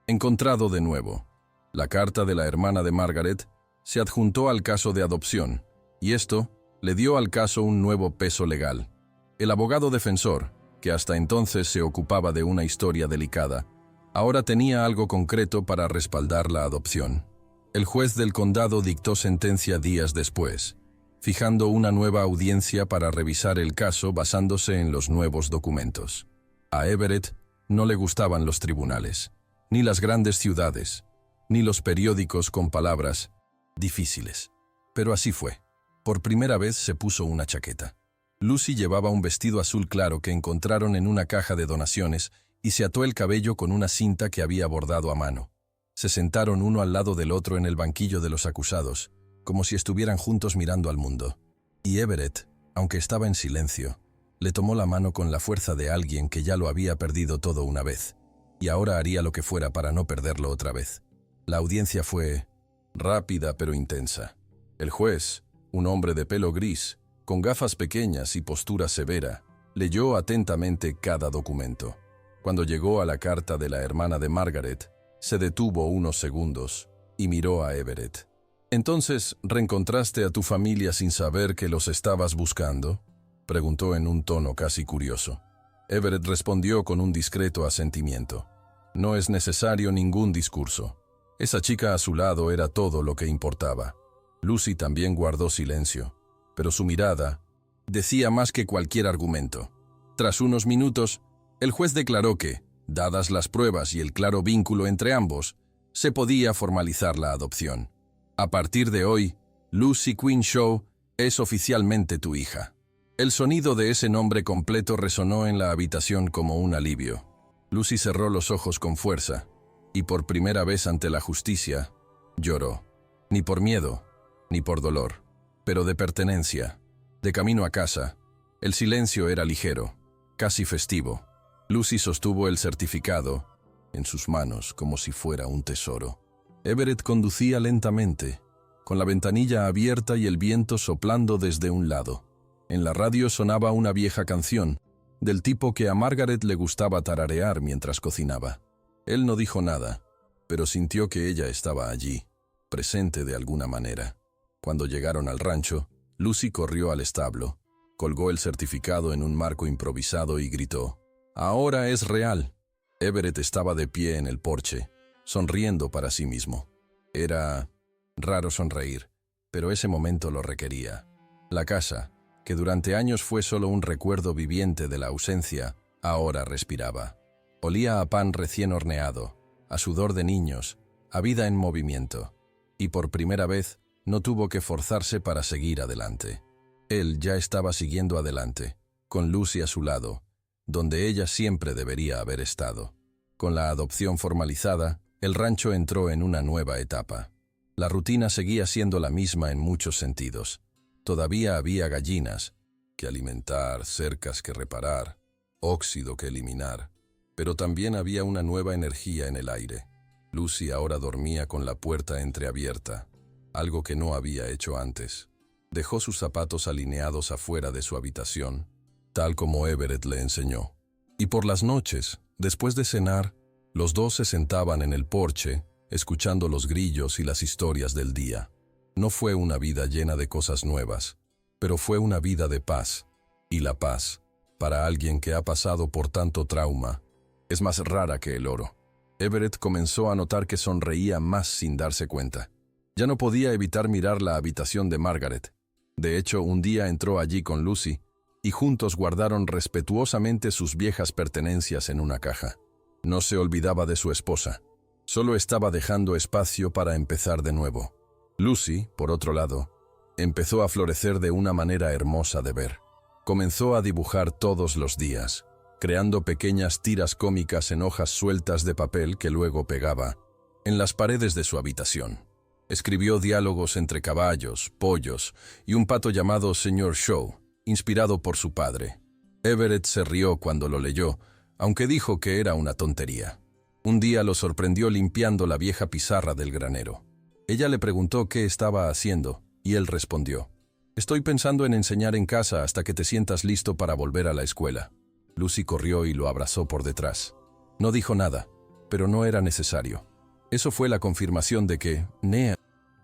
encontrado de nuevo. La carta de la hermana de Margaret se adjuntó al caso de adopción, y esto le dio al caso un nuevo peso legal. El abogado defensor, que hasta entonces se ocupaba de una historia delicada, ahora tenía algo concreto para respaldar la adopción. El juez del condado dictó sentencia días después, fijando una nueva audiencia para revisar el caso basándose en los nuevos documentos. A Everett no le gustaban los tribunales, ni las grandes ciudades, ni los periódicos con palabras difíciles. Pero así fue. Por primera vez se puso una chaqueta. Lucy llevaba un vestido azul claro que encontraron en una caja de donaciones y se ató el cabello con una cinta que había bordado a mano. Se sentaron uno al lado del otro en el banquillo de los acusados, como si estuvieran juntos mirando al mundo. Y Everett, aunque estaba en silencio, le tomó la mano con la fuerza de alguien que ya lo había perdido todo una vez, y ahora haría lo que fuera para no perderlo otra vez. La audiencia fue rápida pero intensa. El juez, un hombre de pelo gris, con gafas pequeñas y postura severa, leyó atentamente cada documento. Cuando llegó a la carta de la hermana de Margaret, se detuvo unos segundos y miró a Everett. «¿Entonces reencontraste a tu familia sin saber que los estabas buscando?», preguntó en un tono casi curioso. Everett respondió con un discreto asentimiento. «No es necesario ningún discurso. Esa chica a su lado era todo lo que importaba». Lucy también guardó silencio, pero su mirada decía más que cualquier argumento. Tras unos minutos, el juez declaró que, dadas las pruebas y el claro vínculo entre ambos, se podía formalizar la adopción. «A partir de hoy, Lucy Quinn Shaw es oficialmente tu hija». El sonido de ese nombre completo resonó en la habitación como un alivio. Lucy cerró los ojos con fuerza, y por primera vez ante la justicia, lloró. Ni por miedo, ni por dolor, pero de pertenencia. De camino a casa, el silencio era ligero, casi festivo. Lucy sostuvo el certificado en sus manos como si fuera un tesoro. Everett conducía lentamente, con la ventanilla abierta y el viento soplando desde un lado. En la radio sonaba una vieja canción, del tipo que a Margaret le gustaba tararear mientras cocinaba. Él no dijo nada, pero sintió que ella estaba allí, presente de alguna manera. Cuando llegaron al rancho, Lucy corrió al establo, colgó el certificado en un marco improvisado y gritó: «Ahora es real». Everett estaba de pie en el porche, sonriendo para sí mismo. Era raro sonreír, pero ese momento lo requería. La casa, que durante años fue solo un recuerdo viviente de la ausencia, ahora respiraba. Olía a pan recién horneado, a sudor de niños, a vida en movimiento, y por primera vez no tuvo que forzarse para seguir adelante. Él ya estaba siguiendo adelante, con Lucy a su lado, donde ella siempre debería haber estado. Con la adopción formalizada, el rancho entró en una nueva etapa. La rutina seguía siendo la misma en muchos sentidos. Todavía había gallinas que alimentar, cercas que reparar, óxido que eliminar, pero también había una nueva energía en el aire. Lucy ahora dormía con la puerta entreabierta, algo que no había hecho antes. Dejó sus zapatos alineados afuera de su habitación, tal como Everett le enseñó. Y por las noches, después de cenar, los dos se sentaban en el porche, escuchando los grillos y las historias del día. No fue una vida llena de cosas nuevas, pero fue una vida de paz. Y la paz, para alguien que ha pasado por tanto trauma, es más rara que el oro. Everett comenzó a notar que sonreía más sin darse cuenta. Ya no podía evitar mirar la habitación de Margaret. De hecho, un día entró allí con Lucy, y juntos guardaron respetuosamente sus viejas pertenencias en una caja. No se olvidaba de su esposa. Solo estaba dejando espacio para empezar de nuevo. Lucy, por otro lado, empezó a florecer de una manera hermosa de ver. Comenzó a dibujar todos los días, creando pequeñas tiras cómicas en hojas sueltas de papel que luego pegaba en las paredes de su habitación. Escribió diálogos entre caballos, pollos y un pato llamado Sr. Shaw, inspirado por su padre. Everett se rió cuando lo leyó, aunque dijo que era una tontería. Un día lo sorprendió limpiando la vieja pizarra del granero. Ella le preguntó qué estaba haciendo, y él respondió: «Estoy pensando en enseñar en casa hasta que te sientas listo para volver a la escuela». Lucy corrió y lo abrazó por detrás. No dijo nada, pero no era necesario. Eso fue la confirmación de que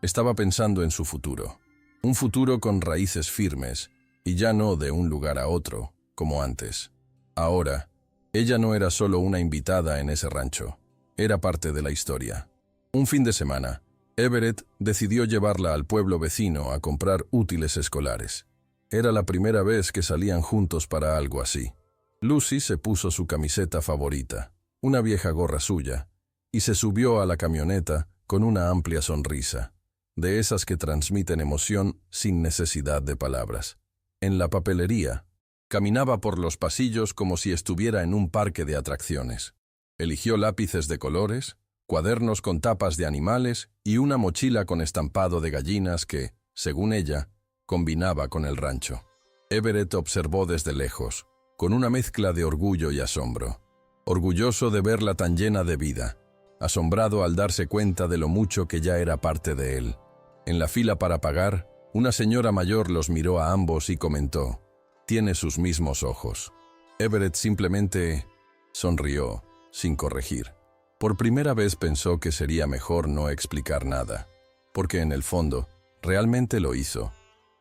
Estaba pensando en su futuro. Un futuro con raíces firmes, y ya no de un lugar a otro, como antes. Ahora, ella no era solo una invitada en ese rancho, era parte de la historia. Un fin de semana, Everett decidió llevarla al pueblo vecino a comprar útiles escolares. Era la primera vez que salían juntos para algo así. Lucy se puso su camiseta favorita, una vieja gorra suya, y se subió a la camioneta con una amplia sonrisa, de esas que transmiten emoción sin necesidad de palabras. En la papelería, caminaba por los pasillos como si estuviera en un parque de atracciones. Eligió lápices de colores, cuadernos con tapas de animales y una mochila con estampado de gallinas que, según ella, combinaba con el rancho. Everett observó desde lejos, con una mezcla de orgullo y asombro. Orgulloso de verla tan llena de vida, asombrado al darse cuenta de lo mucho que ya era parte de él. En la fila para pagar, una señora mayor los miró a ambos y comentó: «Tiene sus mismos ojos». Everett simplemente sonrió, sin corregir. Por primera vez pensó que sería mejor no explicar nada, porque en el fondo, realmente lo hizo.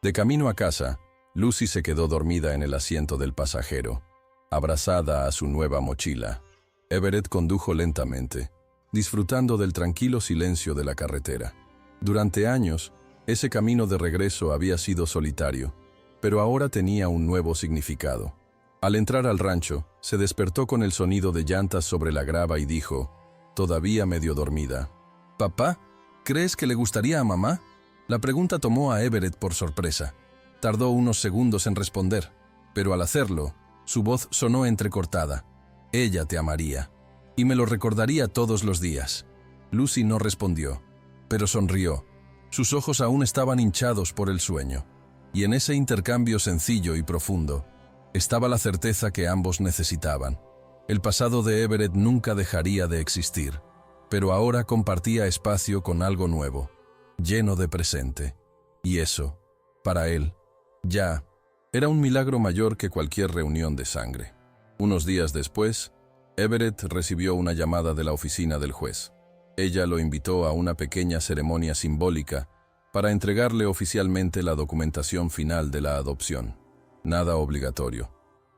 De camino a casa, Lucy se quedó dormida en el asiento del pasajero, abrazada a su nueva mochila. Everett condujo lentamente, disfrutando del tranquilo silencio de la carretera. Durante años, ese camino de regreso había sido solitario, pero ahora tenía un nuevo significado. Al entrar al rancho, se despertó con el sonido de llantas sobre la grava y dijo, todavía medio dormida: «Papá, ¿crees que le gustaría a mamá?». La pregunta tomó a Everett por sorpresa. Tardó unos segundos en responder, pero al hacerlo, su voz sonó entrecortada. «Ella te amaría, y me lo recordaría todos los días». Lucy no respondió, pero sonrió. Sus ojos aún estaban hinchados por el sueño, y en ese intercambio sencillo y profundo, estaba la certeza que ambos necesitaban. El pasado de Everett nunca dejaría de existir, pero ahora compartía espacio con algo nuevo, lleno de presente. Y eso, para él, ya, era un milagro mayor que cualquier reunión de sangre. Unos días después, Everett recibió una llamada de la oficina del juez. Ella lo invitó a una pequeña ceremonia simbólica para entregarle oficialmente la documentación final de la adopción. Nada obligatorio.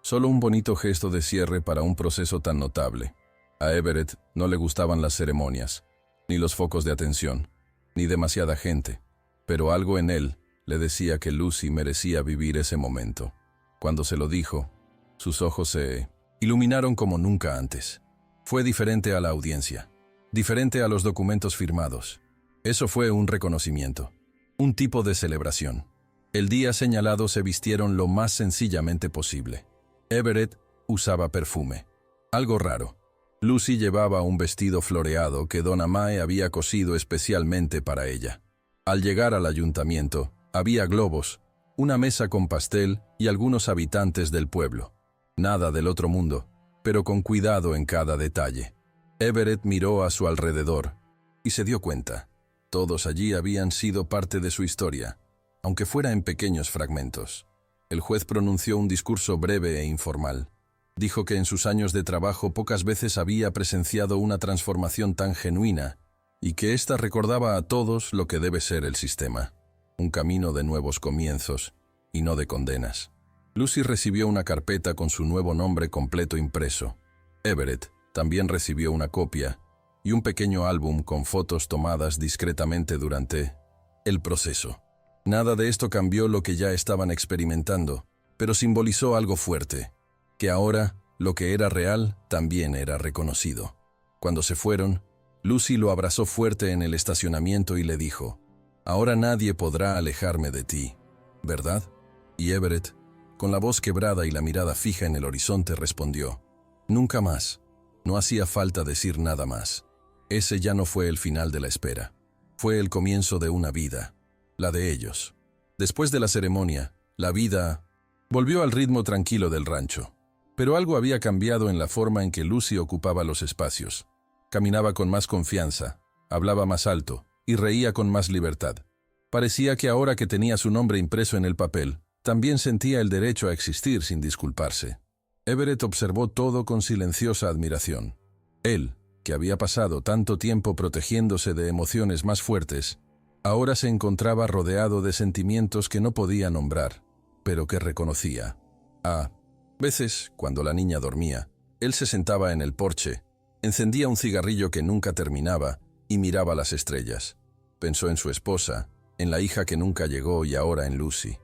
Solo un bonito gesto de cierre para un proceso tan notable. A Everett no le gustaban las ceremonias, ni los focos de atención, ni demasiada gente, pero algo en él le decía que Lucy merecía vivir ese momento. Cuando se lo dijo, sus ojos se iluminaron como nunca antes. Fue diferente a la audiencia, diferente a los documentos firmados. Eso fue un reconocimiento, un tipo de celebración. El día señalado se vistieron lo más sencillamente posible. Everett usaba perfume, algo raro. Lucy llevaba un vestido floreado que Donna Mae había cosido especialmente para ella. Al llegar al ayuntamiento, había globos, una mesa con pastel y algunos habitantes del pueblo. Nada del otro mundo, pero con cuidado en cada detalle. Everett miró a su alrededor y se dio cuenta. Todos allí habían sido parte de su historia, aunque fuera en pequeños fragmentos. El juez pronunció un discurso breve e informal. Dijo que en sus años de trabajo pocas veces había presenciado una transformación tan genuina y que ésta recordaba a todos lo que debe ser el sistema. Un camino de nuevos comienzos y no de condenas. Lucy recibió una carpeta con su nuevo nombre completo impreso. Everett también recibió una copia y un pequeño álbum con fotos tomadas discretamente durante el proceso. Nada de esto cambió lo que ya estaban experimentando, pero simbolizó algo fuerte, que ahora lo que era real también era reconocido. Cuando se fueron, Lucy lo abrazó fuerte en el estacionamiento y le dijo: «Ahora nadie podrá alejarme de ti, ¿verdad?». Y Everett, con la voz quebrada y la mirada fija en el horizonte, respondió: «Nunca más». No hacía falta decir nada más. Ese ya no fue el final de la espera. Fue el comienzo de una vida, la de ellos. Después de la ceremonia, la vida volvió al ritmo tranquilo del rancho. Pero algo había cambiado en la forma en que Lucy ocupaba los espacios. Caminaba con más confianza, hablaba más alto y reía con más libertad. Parecía que ahora que tenía su nombre impreso en el papel, también sentía el derecho a existir sin disculparse. Everett observó todo con silenciosa admiración. Él, que había pasado tanto tiempo protegiéndose de emociones más fuertes, Ahora se encontraba rodeado de sentimientos que no podía nombrar, pero que reconocía. A veces, cuando la niña dormía, él se sentaba en el porche, encendía un cigarrillo que nunca terminaba y miraba las estrellas. Pensó en su esposa, en la hija que nunca llegó y ahora en Lucy.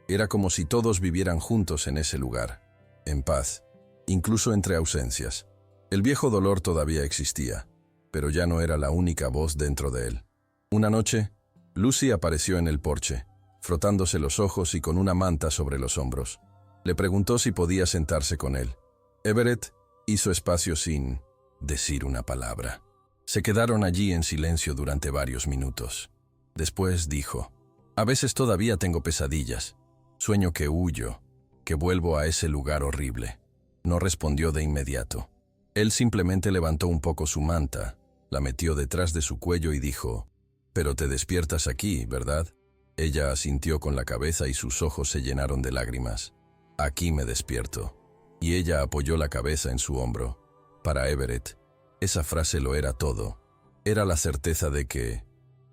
Era como si todos vivieran juntos en ese lugar, en paz, incluso entre ausencias. El viejo dolor todavía existía, pero ya no era la única voz dentro de él. Una noche, Lucy apareció en el porche, frotándose los ojos y con una manta sobre los hombros. Le preguntó si podía sentarse con él. Everett hizo espacio sin decir una palabra. Se quedaron allí en silencio durante varios minutos. Después dijo: «A veces todavía tengo pesadillas. Sueño que huyo, que vuelvo a ese lugar horrible». No respondió de inmediato. Él simplemente levantó un poco su manta, la metió detrás de su cuello y dijo: «Pero te despiertas aquí, ¿verdad?». Ella asintió con la cabeza y sus ojos se llenaron de lágrimas. «Aquí me despierto». Y ella apoyó la cabeza en su hombro. Para Everett, esa frase lo era todo. Era la certeza de que,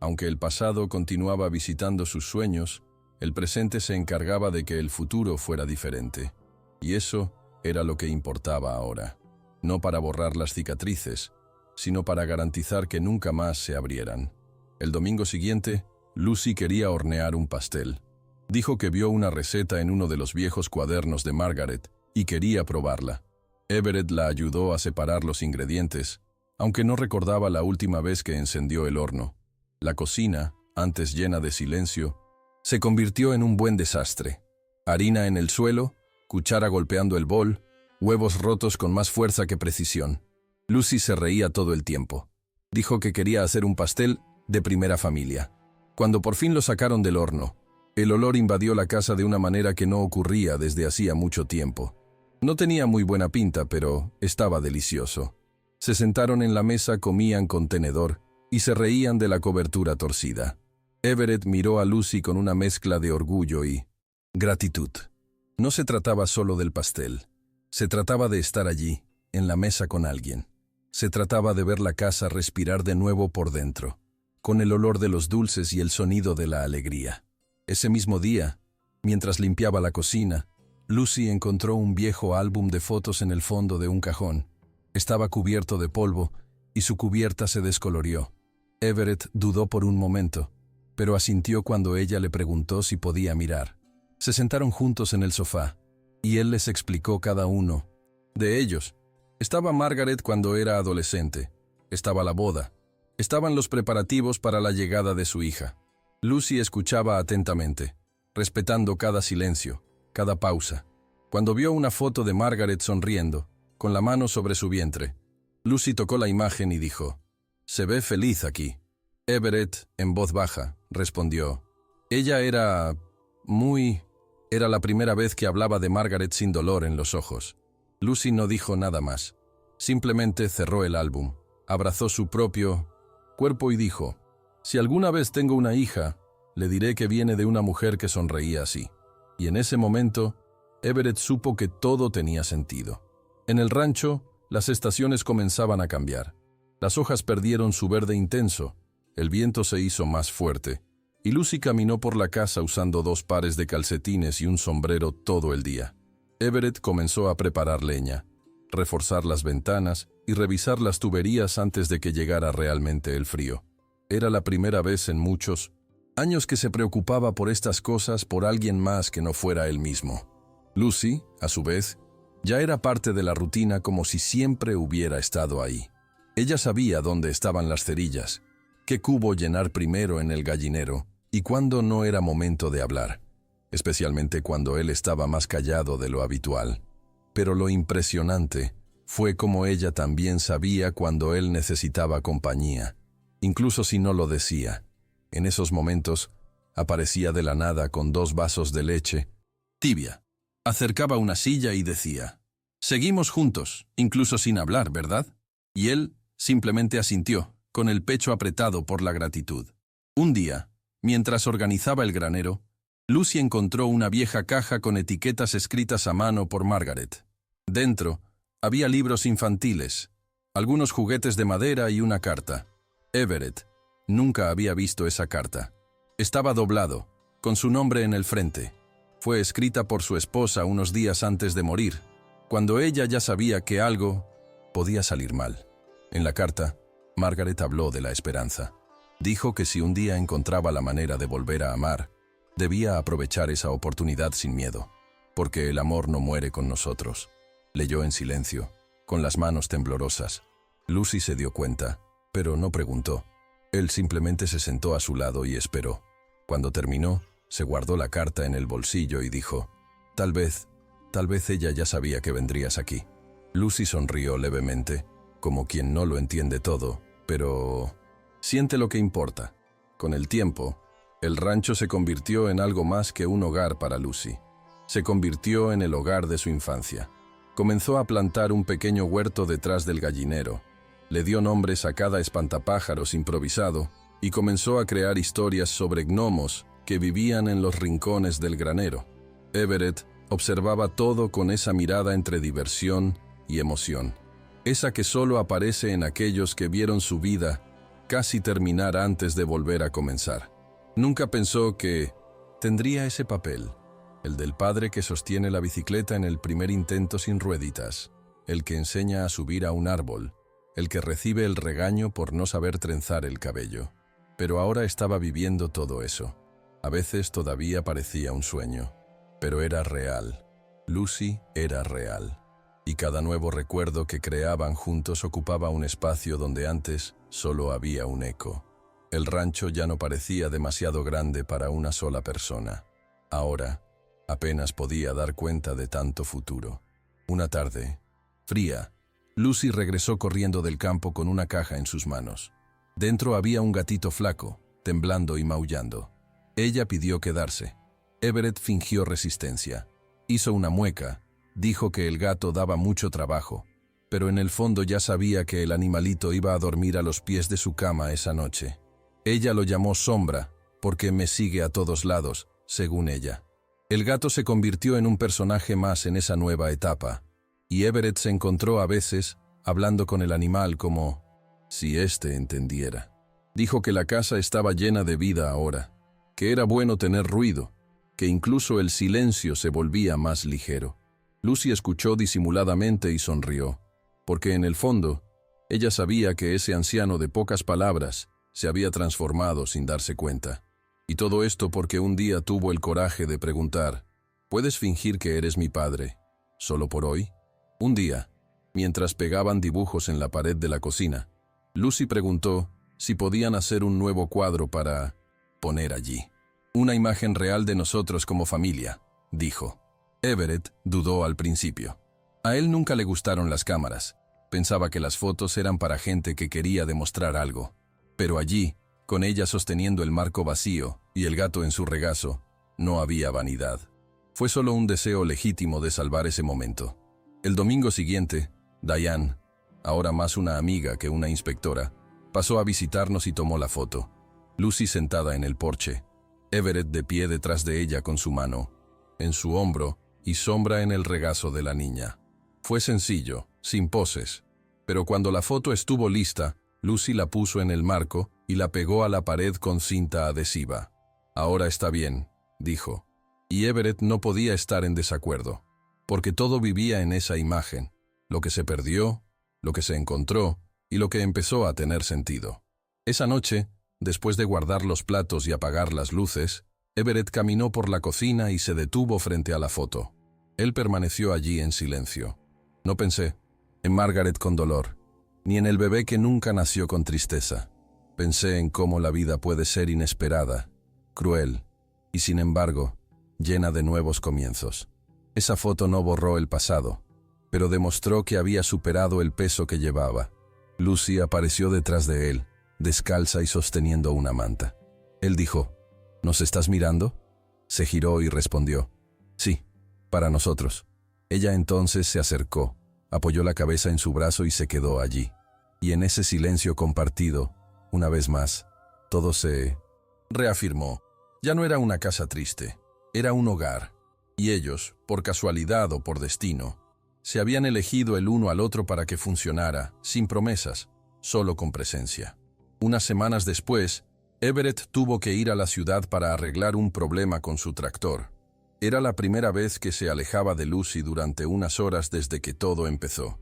aunque el pasado continuaba visitando sus sueños, el presente se encargaba de que el futuro fuera diferente. Y eso era lo que importaba ahora. No para borrar las cicatrices, sino para garantizar que nunca más se abrieran. El domingo siguiente, Lucy quería hornear un pastel. Dijo que vio una receta en uno de los viejos cuadernos de Margaret y quería probarla. Everett la ayudó a separar los ingredientes, aunque no recordaba la última vez que encendió el horno. La cocina, antes llena de silencio, se convirtió en un buen desastre. Harina en el suelo, cuchara golpeando el bol, huevos rotos con más fuerza que precisión. Lucy se reía todo el tiempo. Dijo que quería hacer un pastel de primera familia. Cuando por fin lo sacaron del horno, el olor invadió la casa de una manera que no ocurría desde hacía mucho tiempo. No tenía muy buena pinta, pero estaba delicioso. Se sentaron en la mesa, comían con tenedor y se reían de la cobertura torcida. Everett miró a Lucy con una mezcla de orgullo y gratitud. No se trataba solo del pastel. Se trataba de estar allí, en la mesa con alguien. Se trataba de ver la casa respirar de nuevo por dentro, con el olor de los dulces y el sonido de la alegría. Ese mismo día, mientras limpiaba la cocina, Lucy encontró un viejo álbum de fotos en el fondo de un cajón. Estaba cubierto de polvo y su cubierta se descolorió. Everett dudó por un momento, pero asintió cuando ella le preguntó si podía mirar. Se sentaron juntos en el sofá, y él les explicó cada uno de ellos. Estaba Margaret cuando era adolescente. Estaba la boda. Estaban los preparativos para la llegada de su hija. Lucy escuchaba atentamente, respetando cada silencio, cada pausa. Cuando vio una foto de Margaret sonriendo, con la mano sobre su vientre, Lucy tocó la imagen y dijo: «Se ve feliz aquí». Everett, en voz baja, respondió: «Ella era Era la primera vez que hablaba de Margaret sin dolor en los ojos». Lucy no dijo nada más. Simplemente cerró el álbum, abrazó su propio cuerpo y dijo: «Si alguna vez tengo una hija, le diré que viene de una mujer que sonreía así». Y en ese momento, Everett supo que todo tenía sentido. En el rancho, las estaciones comenzaban a cambiar. Las hojas perdieron su verde intenso, el viento se hizo más fuerte, y Lucy caminó por la casa usando 2 pares de calcetines y un sombrero todo el día. Everett comenzó a preparar leña, reforzar las ventanas y revisar las tuberías antes de que llegara realmente el frío. Era la primera vez en muchos años que se preocupaba por estas cosas por alguien más que no fuera él mismo. Lucy, a su vez, ya era parte de la rutina como si siempre hubiera estado ahí. Ella sabía dónde estaban las cerillas, qué cubo llenar primero en el gallinero y cuándo no era momento de hablar, especialmente cuando él estaba más callado de lo habitual. Pero lo impresionante fue como ella también sabía cuando él necesitaba compañía, incluso si no lo decía. En esos momentos, aparecía de la nada con 2 vasos de leche tibia. Acercaba una silla y decía: «Seguimos juntos, incluso sin hablar, ¿verdad?». Y él simplemente asintió, con el pecho apretado por la gratitud. Un día, mientras organizaba el granero, Lucy encontró una vieja caja con etiquetas escritas a mano por Margaret. Dentro, había libros infantiles, algunos juguetes de madera y una carta. Everett nunca había visto esa carta. Estaba doblado, con su nombre en el frente. Fue escrita por su esposa unos días antes de morir, cuando ella ya sabía que algo podía salir mal. En la carta, Margaret habló de la esperanza. Dijo que si un día encontraba la manera de volver a amar, debía aprovechar esa oportunidad sin miedo, porque el amor no muere con nosotros. Leyó en silencio, con las manos temblorosas. Lucy se dio cuenta, pero no preguntó. Él simplemente se sentó a su lado y esperó. Cuando terminó, se guardó la carta en el bolsillo y dijo, tal vez ella ya sabía que vendrías aquí. Lucy sonrió levemente, como quien no lo entiende todo, pero siente lo que importa. Con el tiempo, el rancho se convirtió en algo más que un hogar para Lucy. Se convirtió en el hogar de su infancia. Comenzó a plantar un pequeño huerto detrás del gallinero. Le dio nombres a cada espantapájaros improvisado y comenzó a crear historias sobre gnomos que vivían en los rincones del granero. Everett observaba todo con esa mirada entre diversión y emoción. Esa que solo aparece en aquellos que vieron su vida casi terminar antes de volver a comenzar. Nunca pensó que tendría ese papel, el del padre que sostiene la bicicleta en el primer intento sin rueditas, el que enseña a subir a un árbol, el que recibe el regaño por no saber trenzar el cabello. Pero ahora estaba viviendo todo eso. A veces todavía parecía un sueño, pero era real. Lucy era real. Y cada nuevo recuerdo que creaban juntos ocupaba un espacio donde antes solo había un eco. El rancho ya no parecía demasiado grande para una sola persona. Ahora, apenas podía dar cuenta de tanto futuro. Una tarde, fría, Lucy regresó corriendo del campo con una caja en sus manos. Dentro había un gatito flaco, temblando y maullando. Ella pidió quedarse. Everett fingió resistencia. Hizo una mueca. Dijo que el gato daba mucho trabajo, pero en el fondo ya sabía que el animalito iba a dormir a los pies de su cama esa noche. Ella lo llamó Sombra, porque me sigue a todos lados, según ella. El gato se convirtió en un personaje más en esa nueva etapa, y Everett se encontró a veces hablando con el animal como si éste entendiera. Dijo que la casa estaba llena de vida ahora, que era bueno tener ruido, que incluso el silencio se volvía más ligero. Lucy escuchó disimuladamente y sonrió, porque en el fondo, ella sabía que ese anciano de pocas palabras se había transformado sin darse cuenta. Y todo esto porque un día tuvo el coraje de preguntar, ¿puedes fingir que eres mi padre, solo por hoy? Un día, mientras pegaban dibujos en la pared de la cocina, Lucy preguntó si podían hacer un nuevo cuadro para poner allí. Una imagen real de nosotros como familia, dijo. Everett dudó al principio. A él nunca le gustaron las cámaras. Pensaba que las fotos eran para gente que quería demostrar algo. Pero allí, con ella sosteniendo el marco vacío y el gato en su regazo, no había vanidad. Fue solo un deseo legítimo de salvar ese momento. El domingo siguiente, Diane, ahora más una amiga que una inspectora, pasó a visitarnos y tomó la foto. Lucy sentada en el porche, Everett de pie detrás de ella con su mano en su hombro y Sombra en el regazo de la niña. Fue sencillo, sin poses, pero cuando la foto estuvo lista, Lucy la puso en el marco y la pegó a la pared con cinta adhesiva. Ahora está bien, dijo, y Everett no podía estar en desacuerdo, porque todo vivía en esa imagen, lo que se perdió, lo que se encontró y lo que empezó a tener sentido. Esa noche, después de guardar los platos y apagar las luces, Everett caminó por la cocina y se detuvo frente a la foto. Él permaneció allí en silencio. No pensé en Margaret con dolor, ni en el bebé que nunca nació con tristeza. Pensé en cómo la vida puede ser inesperada, cruel, y sin embargo, llena de nuevos comienzos. Esa foto no borró el pasado, pero demostró que había superado el peso que llevaba. Lucy apareció detrás de él, descalza y sosteniendo una manta. Él dijo, ¿nos estás mirando? Se giró y respondió, sí, para nosotros. Ella entonces se acercó, apoyó la cabeza en su brazo y se quedó allí. Y en ese silencio compartido, una vez más, todo se reafirmó. Ya no era una casa triste, era un hogar. Y ellos, por casualidad o por destino, se habían elegido el uno al otro para que funcionara, sin promesas, solo con presencia. Unas semanas después, Everett tuvo que ir a la ciudad para arreglar un problema con su tractor. Era la primera vez que se alejaba de Lucy durante unas horas desde que todo empezó.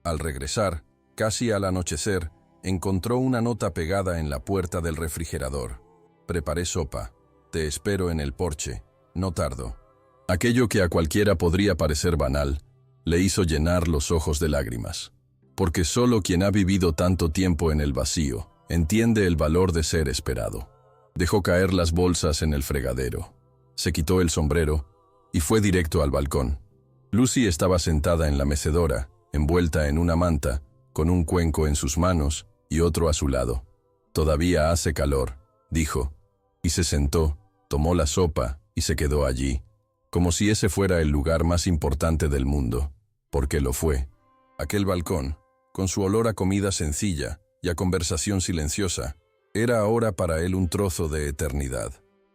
Al regresar, casi al anochecer, encontró una nota pegada en la puerta del refrigerador. Preparé sopa. Te espero en el porche. No tardo. Aquello que a cualquiera podría parecer banal, le hizo llenar los ojos de lágrimas. Porque solo quien ha vivido tanto tiempo en el vacío entiende el valor de ser esperado. Dejó caer las bolsas en el fregadero. Se quitó el sombrero y fue directo al balcón. Lucy estaba sentada en la mecedora, envuelta en una manta, con un cuenco en sus manos y otro a su lado. «Todavía hace calor», dijo, y se sentó, tomó la sopa y se quedó allí, como si ese fuera el lugar más importante del mundo, porque lo fue. Aquel balcón, con su olor a comida sencilla y a conversación silenciosa, era ahora para él un trozo de eternidad.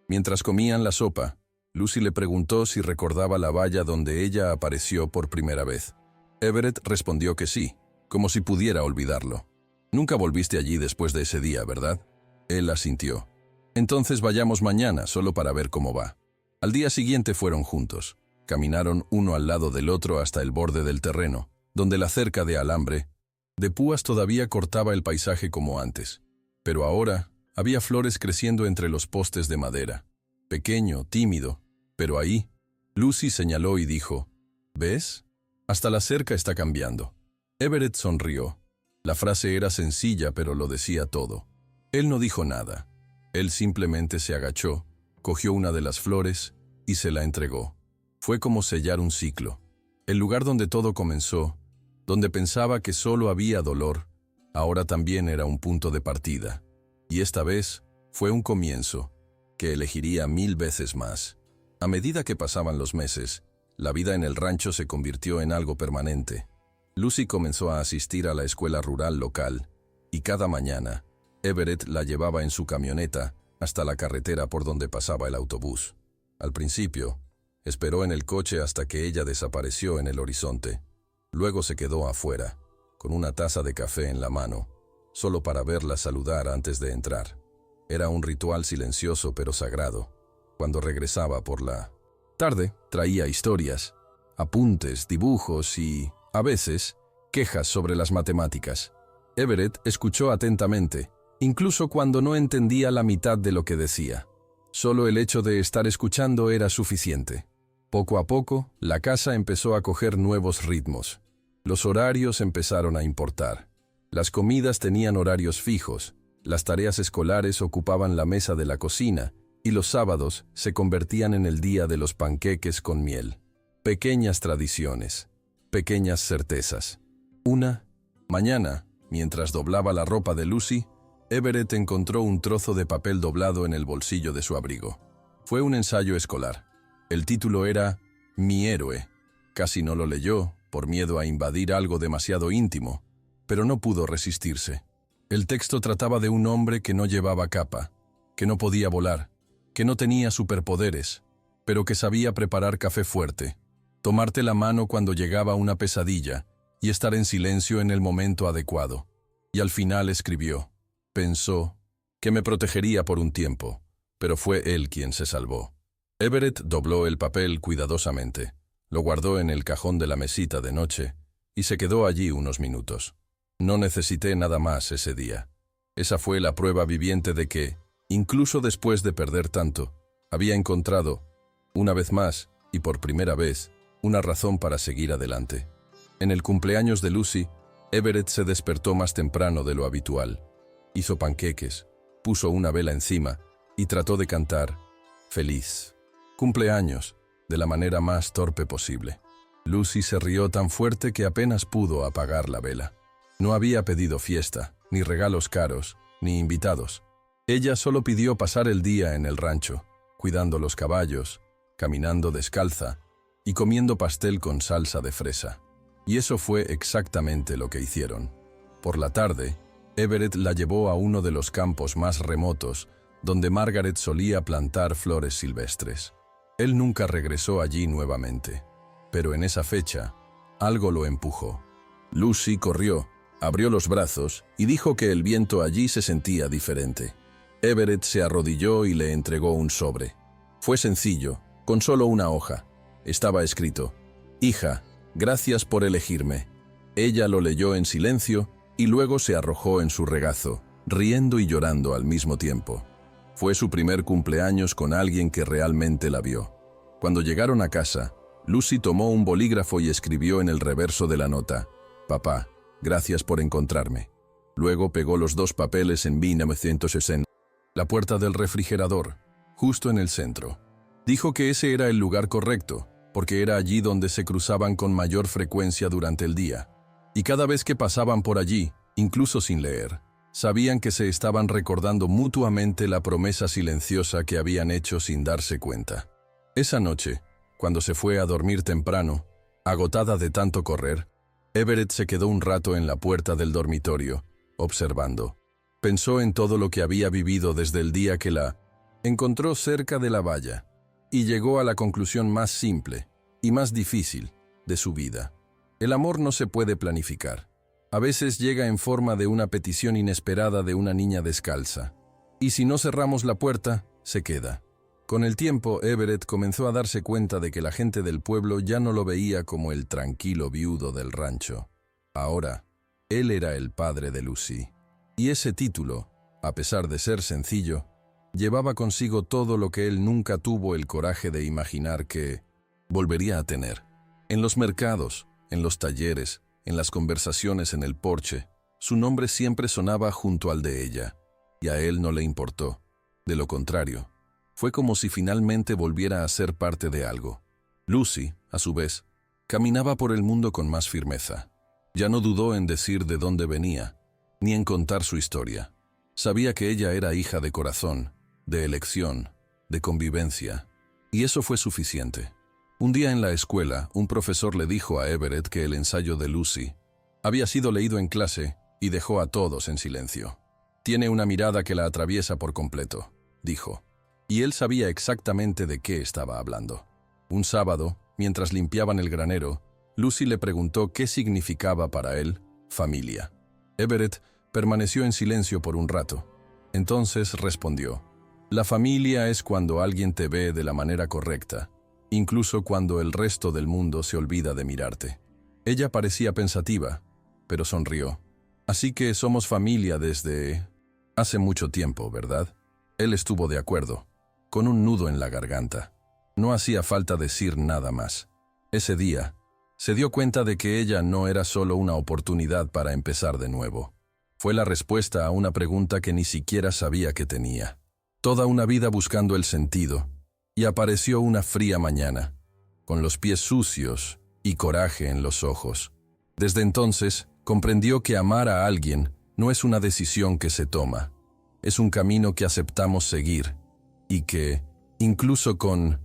Mientras comían la sopa, Lucy le preguntó si recordaba la valla donde ella apareció por primera vez. Everett respondió que sí, como si pudiera olvidarlo. «Nunca volviste allí después de ese día, ¿verdad?» Él asintió. «Entonces vayamos mañana, solo para ver cómo va». Al día siguiente fueron juntos. Caminaron uno al lado del otro hasta el borde del terreno, donde la cerca de alambre de púas todavía cortaba el paisaje como antes. Pero ahora había flores creciendo entre los postes de madera. Pequeño, tímido, pero ahí. Lucy señaló y dijo, «¿Ves? Hasta la cerca está cambiando». Everett sonrió. La frase era sencilla, pero lo decía todo. Él no dijo nada. Él simplemente se agachó, cogió una de las flores y se la entregó. Fue como sellar un ciclo. El lugar donde todo comenzó, donde pensaba que solo había dolor, ahora también era un punto de partida. Y esta vez fue un comienzo, que elegiría 1000 veces más. A medida que pasaban los meses, la vida en el rancho se convirtió en algo permanente. Lucy comenzó a asistir a la escuela rural local, y cada mañana, Everett la llevaba en su camioneta hasta la carretera por donde pasaba el autobús. Al principio, esperó en el coche hasta que ella desapareció en el horizonte. Luego se quedó afuera, con una taza de café en la mano, solo para verla saludar antes de entrar. Era un ritual silencioso pero sagrado. Cuando regresaba por la tarde, traía historias, apuntes, dibujos y, a veces, quejas sobre las matemáticas. Everett escuchó atentamente, incluso cuando no entendía la mitad de lo que decía. Solo el hecho de estar escuchando era suficiente. Poco a poco, la casa empezó a coger nuevos ritmos. Los horarios empezaron a importar. Las comidas tenían horarios fijos, las tareas escolares ocupaban la mesa de la cocina, y los sábados se convertían en el día de los panqueques con miel. Pequeñas tradiciones, pequeñas certezas. Una mañana, mientras doblaba la ropa de Lucy, Everett encontró un trozo de papel doblado en el bolsillo de su abrigo. Fue un ensayo escolar. El título era «Mi héroe». Casi no lo leyó, por miedo a invadir algo demasiado íntimo, pero no pudo resistirse. El texto trataba de un hombre que no llevaba capa, que no podía volar, que no tenía superpoderes, pero que sabía preparar café fuerte, tomarte la mano cuando llegaba una pesadilla y estar en silencio en el momento adecuado. Y al final escribió, pensó, que me protegería por un tiempo, pero fue él quien se salvó. Everett dobló el papel cuidadosamente, lo guardó en el cajón de la mesita de noche y se quedó allí unos minutos. No necesité nada más ese día. Esa fue la prueba viviente de que, incluso después de perder tanto, había encontrado, una vez más y por primera vez, una razón para seguir adelante. En el cumpleaños de Lucy, Everett se despertó más temprano de lo habitual. Hizo panqueques, puso una vela encima y trató de cantar «Feliz cumpleaños» de la manera más torpe posible. Lucy se rió tan fuerte que apenas pudo apagar la vela. No había pedido fiesta, ni regalos caros, ni invitados. Ella solo pidió pasar el día en el rancho, cuidando los caballos, caminando descalza y comiendo pastel con salsa de fresa. Y eso fue exactamente lo que hicieron. Por la tarde, Everett la llevó a uno de los campos más remotos, donde Margaret solía plantar flores silvestres. Él nunca regresó allí nuevamente, pero en esa fecha, algo lo empujó. Lucy corrió, abrió los brazos y dijo que el viento allí se sentía diferente. Everett se arrodilló y le entregó un sobre. Fue sencillo, con solo una hoja. Estaba escrito: «Hija, gracias por elegirme». Ella lo leyó en silencio y luego se arrojó en su regazo, riendo y llorando al mismo tiempo. Fue su primer cumpleaños con alguien que realmente la vio. Cuando llegaron a casa, Lucy tomó un bolígrafo y escribió en el reverso de la nota: «Papá, gracias por encontrarme». Luego pegó los 2 papeles en 1960, la puerta del refrigerador, justo en el centro. Dijo que ese era el lugar correcto, porque era allí donde se cruzaban con mayor frecuencia durante el día. Y cada vez que pasaban por allí, incluso sin leer, sabían que se estaban recordando mutuamente la promesa silenciosa que habían hecho sin darse cuenta. Esa noche, cuando se fue a dormir temprano, agotada de tanto correr, Everett se quedó un rato en la puerta del dormitorio, observando. Pensó en todo lo que había vivido desde el día que la encontró cerca de la valla, y llegó a la conclusión más simple y más difícil de su vida. El amor no se puede planificar. A veces llega en forma de una petición inesperada de una niña descalza. Y si no cerramos la puerta, se queda. Con el tiempo, Everett comenzó a darse cuenta de que la gente del pueblo ya no lo veía como el tranquilo viudo del rancho. Ahora, él era el padre de Lucy. Y ese título, a pesar de ser sencillo, llevaba consigo todo lo que él nunca tuvo el coraje de imaginar que volvería a tener. En los mercados, en los talleres, en las conversaciones en el porche, su nombre siempre sonaba junto al de ella, y a él no le importó. De lo contrario, fue como si finalmente volviera a ser parte de algo. Lucy, a su vez, caminaba por el mundo con más firmeza. Ya no dudó en decir de dónde venía, ni en contar su historia. Sabía que ella era hija de corazón, de elección, de convivencia, y eso fue suficiente. Un día en la escuela, un profesor le dijo a Everett que el ensayo de Lucy había sido leído en clase y dejó a todos en silencio. «Tiene una mirada que la atraviesa por completo», dijo, y él sabía exactamente de qué estaba hablando. Un sábado, mientras limpiaban el granero, Lucy le preguntó qué significaba para él familia. Everett permaneció en silencio por un rato. Entonces respondió: «La familia es cuando alguien te ve de la manera correcta, incluso cuando el resto del mundo se olvida de mirarte». Ella parecía pensativa, pero sonrió. «Así que somos familia desde hace mucho tiempo, ¿verdad?». Él estuvo de acuerdo, con un nudo en la garganta. No hacía falta decir nada más. Ese día, se dio cuenta de que ella no era solo una oportunidad para empezar de nuevo. Fue la respuesta a una pregunta que ni siquiera sabía que tenía. Toda una vida buscando el sentido, y apareció una fría mañana, con los pies sucios y coraje en los ojos. Desde entonces, comprendió que amar a alguien no es una decisión que se toma, es un camino que aceptamos seguir, y que, incluso con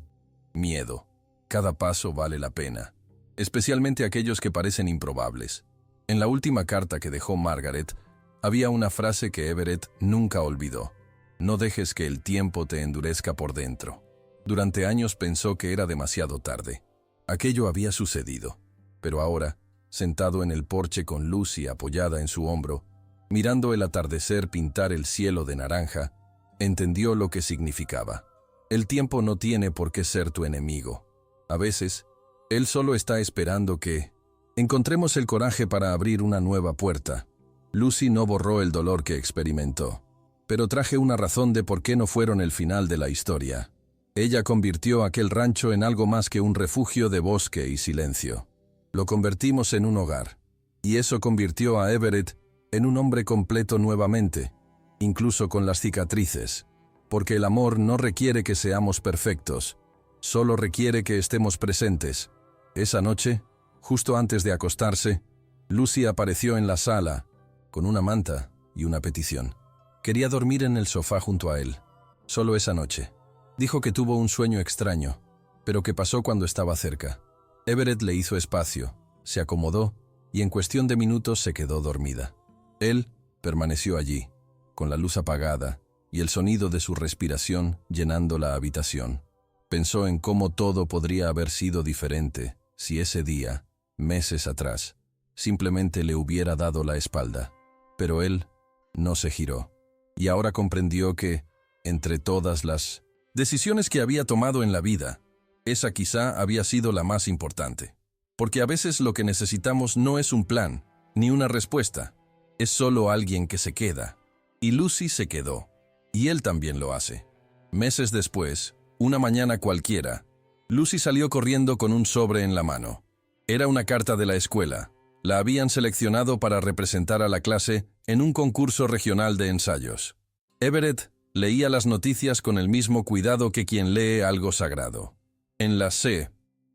miedo, cada paso vale la pena, especialmente aquellos que parecen improbables. En la última carta que dejó Margaret, había una frase que Everett nunca olvidó: «No dejes que el tiempo te endurezca por dentro». Durante años pensó que era demasiado tarde. Aquello había sucedido, pero ahora, sentado en el porche con Lucy apoyada en su hombro, mirando el atardecer pintar el cielo de naranja, entendió lo que significaba. El tiempo no tiene por qué ser tu enemigo. A veces, él solo está esperando que encontremos el coraje para abrir una nueva puerta. Lucy no borró el dolor que experimentó, pero traje una razón de por qué no fueron el final de la historia. Ella convirtió aquel rancho en algo más que un refugio de bosque y silencio. Lo convertimos en un hogar, y eso convirtió a Everett en un hombre completo nuevamente, incluso con las cicatrices, porque el amor no requiere que seamos perfectos, solo requiere que estemos presentes. Esa noche, justo antes de acostarse, Lucy apareció en la sala, con una manta y una petición. Quería dormir en el sofá junto a él, solo esa noche. Dijo que tuvo un sueño extraño, pero que pasó cuando estaba cerca. Everett le hizo espacio, se acomodó y en cuestión de minutos se quedó dormida. Él permaneció allí, con la luz apagada y el sonido de su respiración llenando la habitación. Pensó en cómo todo podría haber sido diferente si ese día, meses atrás, simplemente le hubiera dado la espalda. Pero él no se giró, y ahora comprendió que, Entre todas las decisiones que había tomado en la vida, esa quizá había sido la más importante. Porque a veces lo que necesitamos no es un plan, ni una respuesta. Es solo alguien que se queda. Y Lucy se quedó. Y él también lo hace. Meses después, una mañana cualquiera, Lucy salió corriendo con un sobre en la mano. Era una carta de la escuela. La habían seleccionado para representar a la clase en un concurso regional de ensayos. Everett leía las noticias con el mismo cuidado que quien lee algo sagrado. En la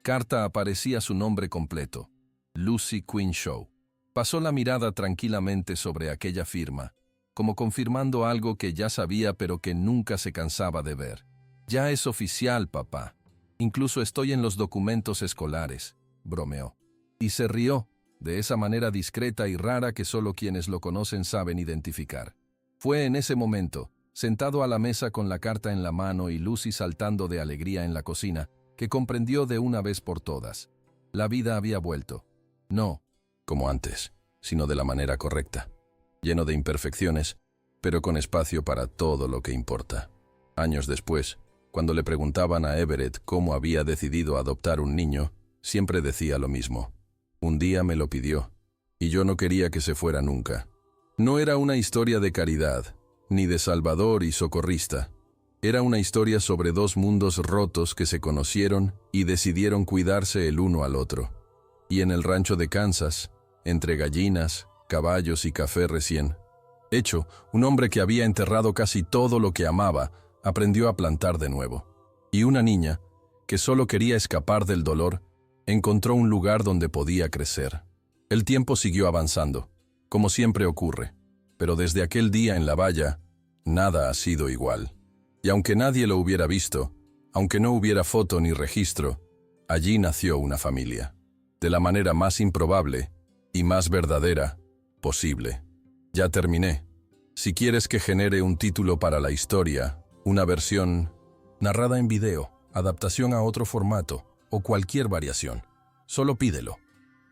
carta aparecía su nombre completo, Lucy Quinchou. Pasó la mirada tranquilamente sobre aquella firma, como confirmando algo que ya sabía pero que nunca se cansaba de ver. «Ya es oficial, papá. Incluso estoy en los documentos escolares», bromeó. Y se rió, de esa manera discreta y rara que solo quienes lo conocen saben identificar. Fue en ese momento, sentado a la mesa con la carta en la mano y Lucy saltando de alegría en la cocina, que comprendió de una vez por todas. La vida había vuelto. No como antes, sino de la manera correcta. Lleno de imperfecciones, pero con espacio para todo lo que importa. Años después, cuando le preguntaban a Everett cómo había decidido adoptar un niño, siempre decía lo mismo. Un día me lo pidió, y yo no quería que se fuera nunca. No era una historia de caridad, ni de salvador y socorrista. Era una historia sobre dos mundos rotos que se conocieron y decidieron cuidarse el uno al otro. Y en el rancho de Kansas, entre gallinas, caballos y café recién hecho, un hombre que había enterrado casi todo lo que amaba, aprendió a plantar de nuevo. Y una niña, que solo quería escapar del dolor, encontró un lugar donde podía crecer. El tiempo siguió avanzando, como siempre ocurre, pero desde aquel día en la valla, nada ha sido igual. Y aunque nadie lo hubiera visto, aunque no hubiera foto ni registro, allí nació una familia, de la manera más improbable y más verdadera posible. Ya terminé. Si quieres que genere un título para la historia, una versión narrada en video, adaptación a otro formato o cualquier variación, solo pídelo.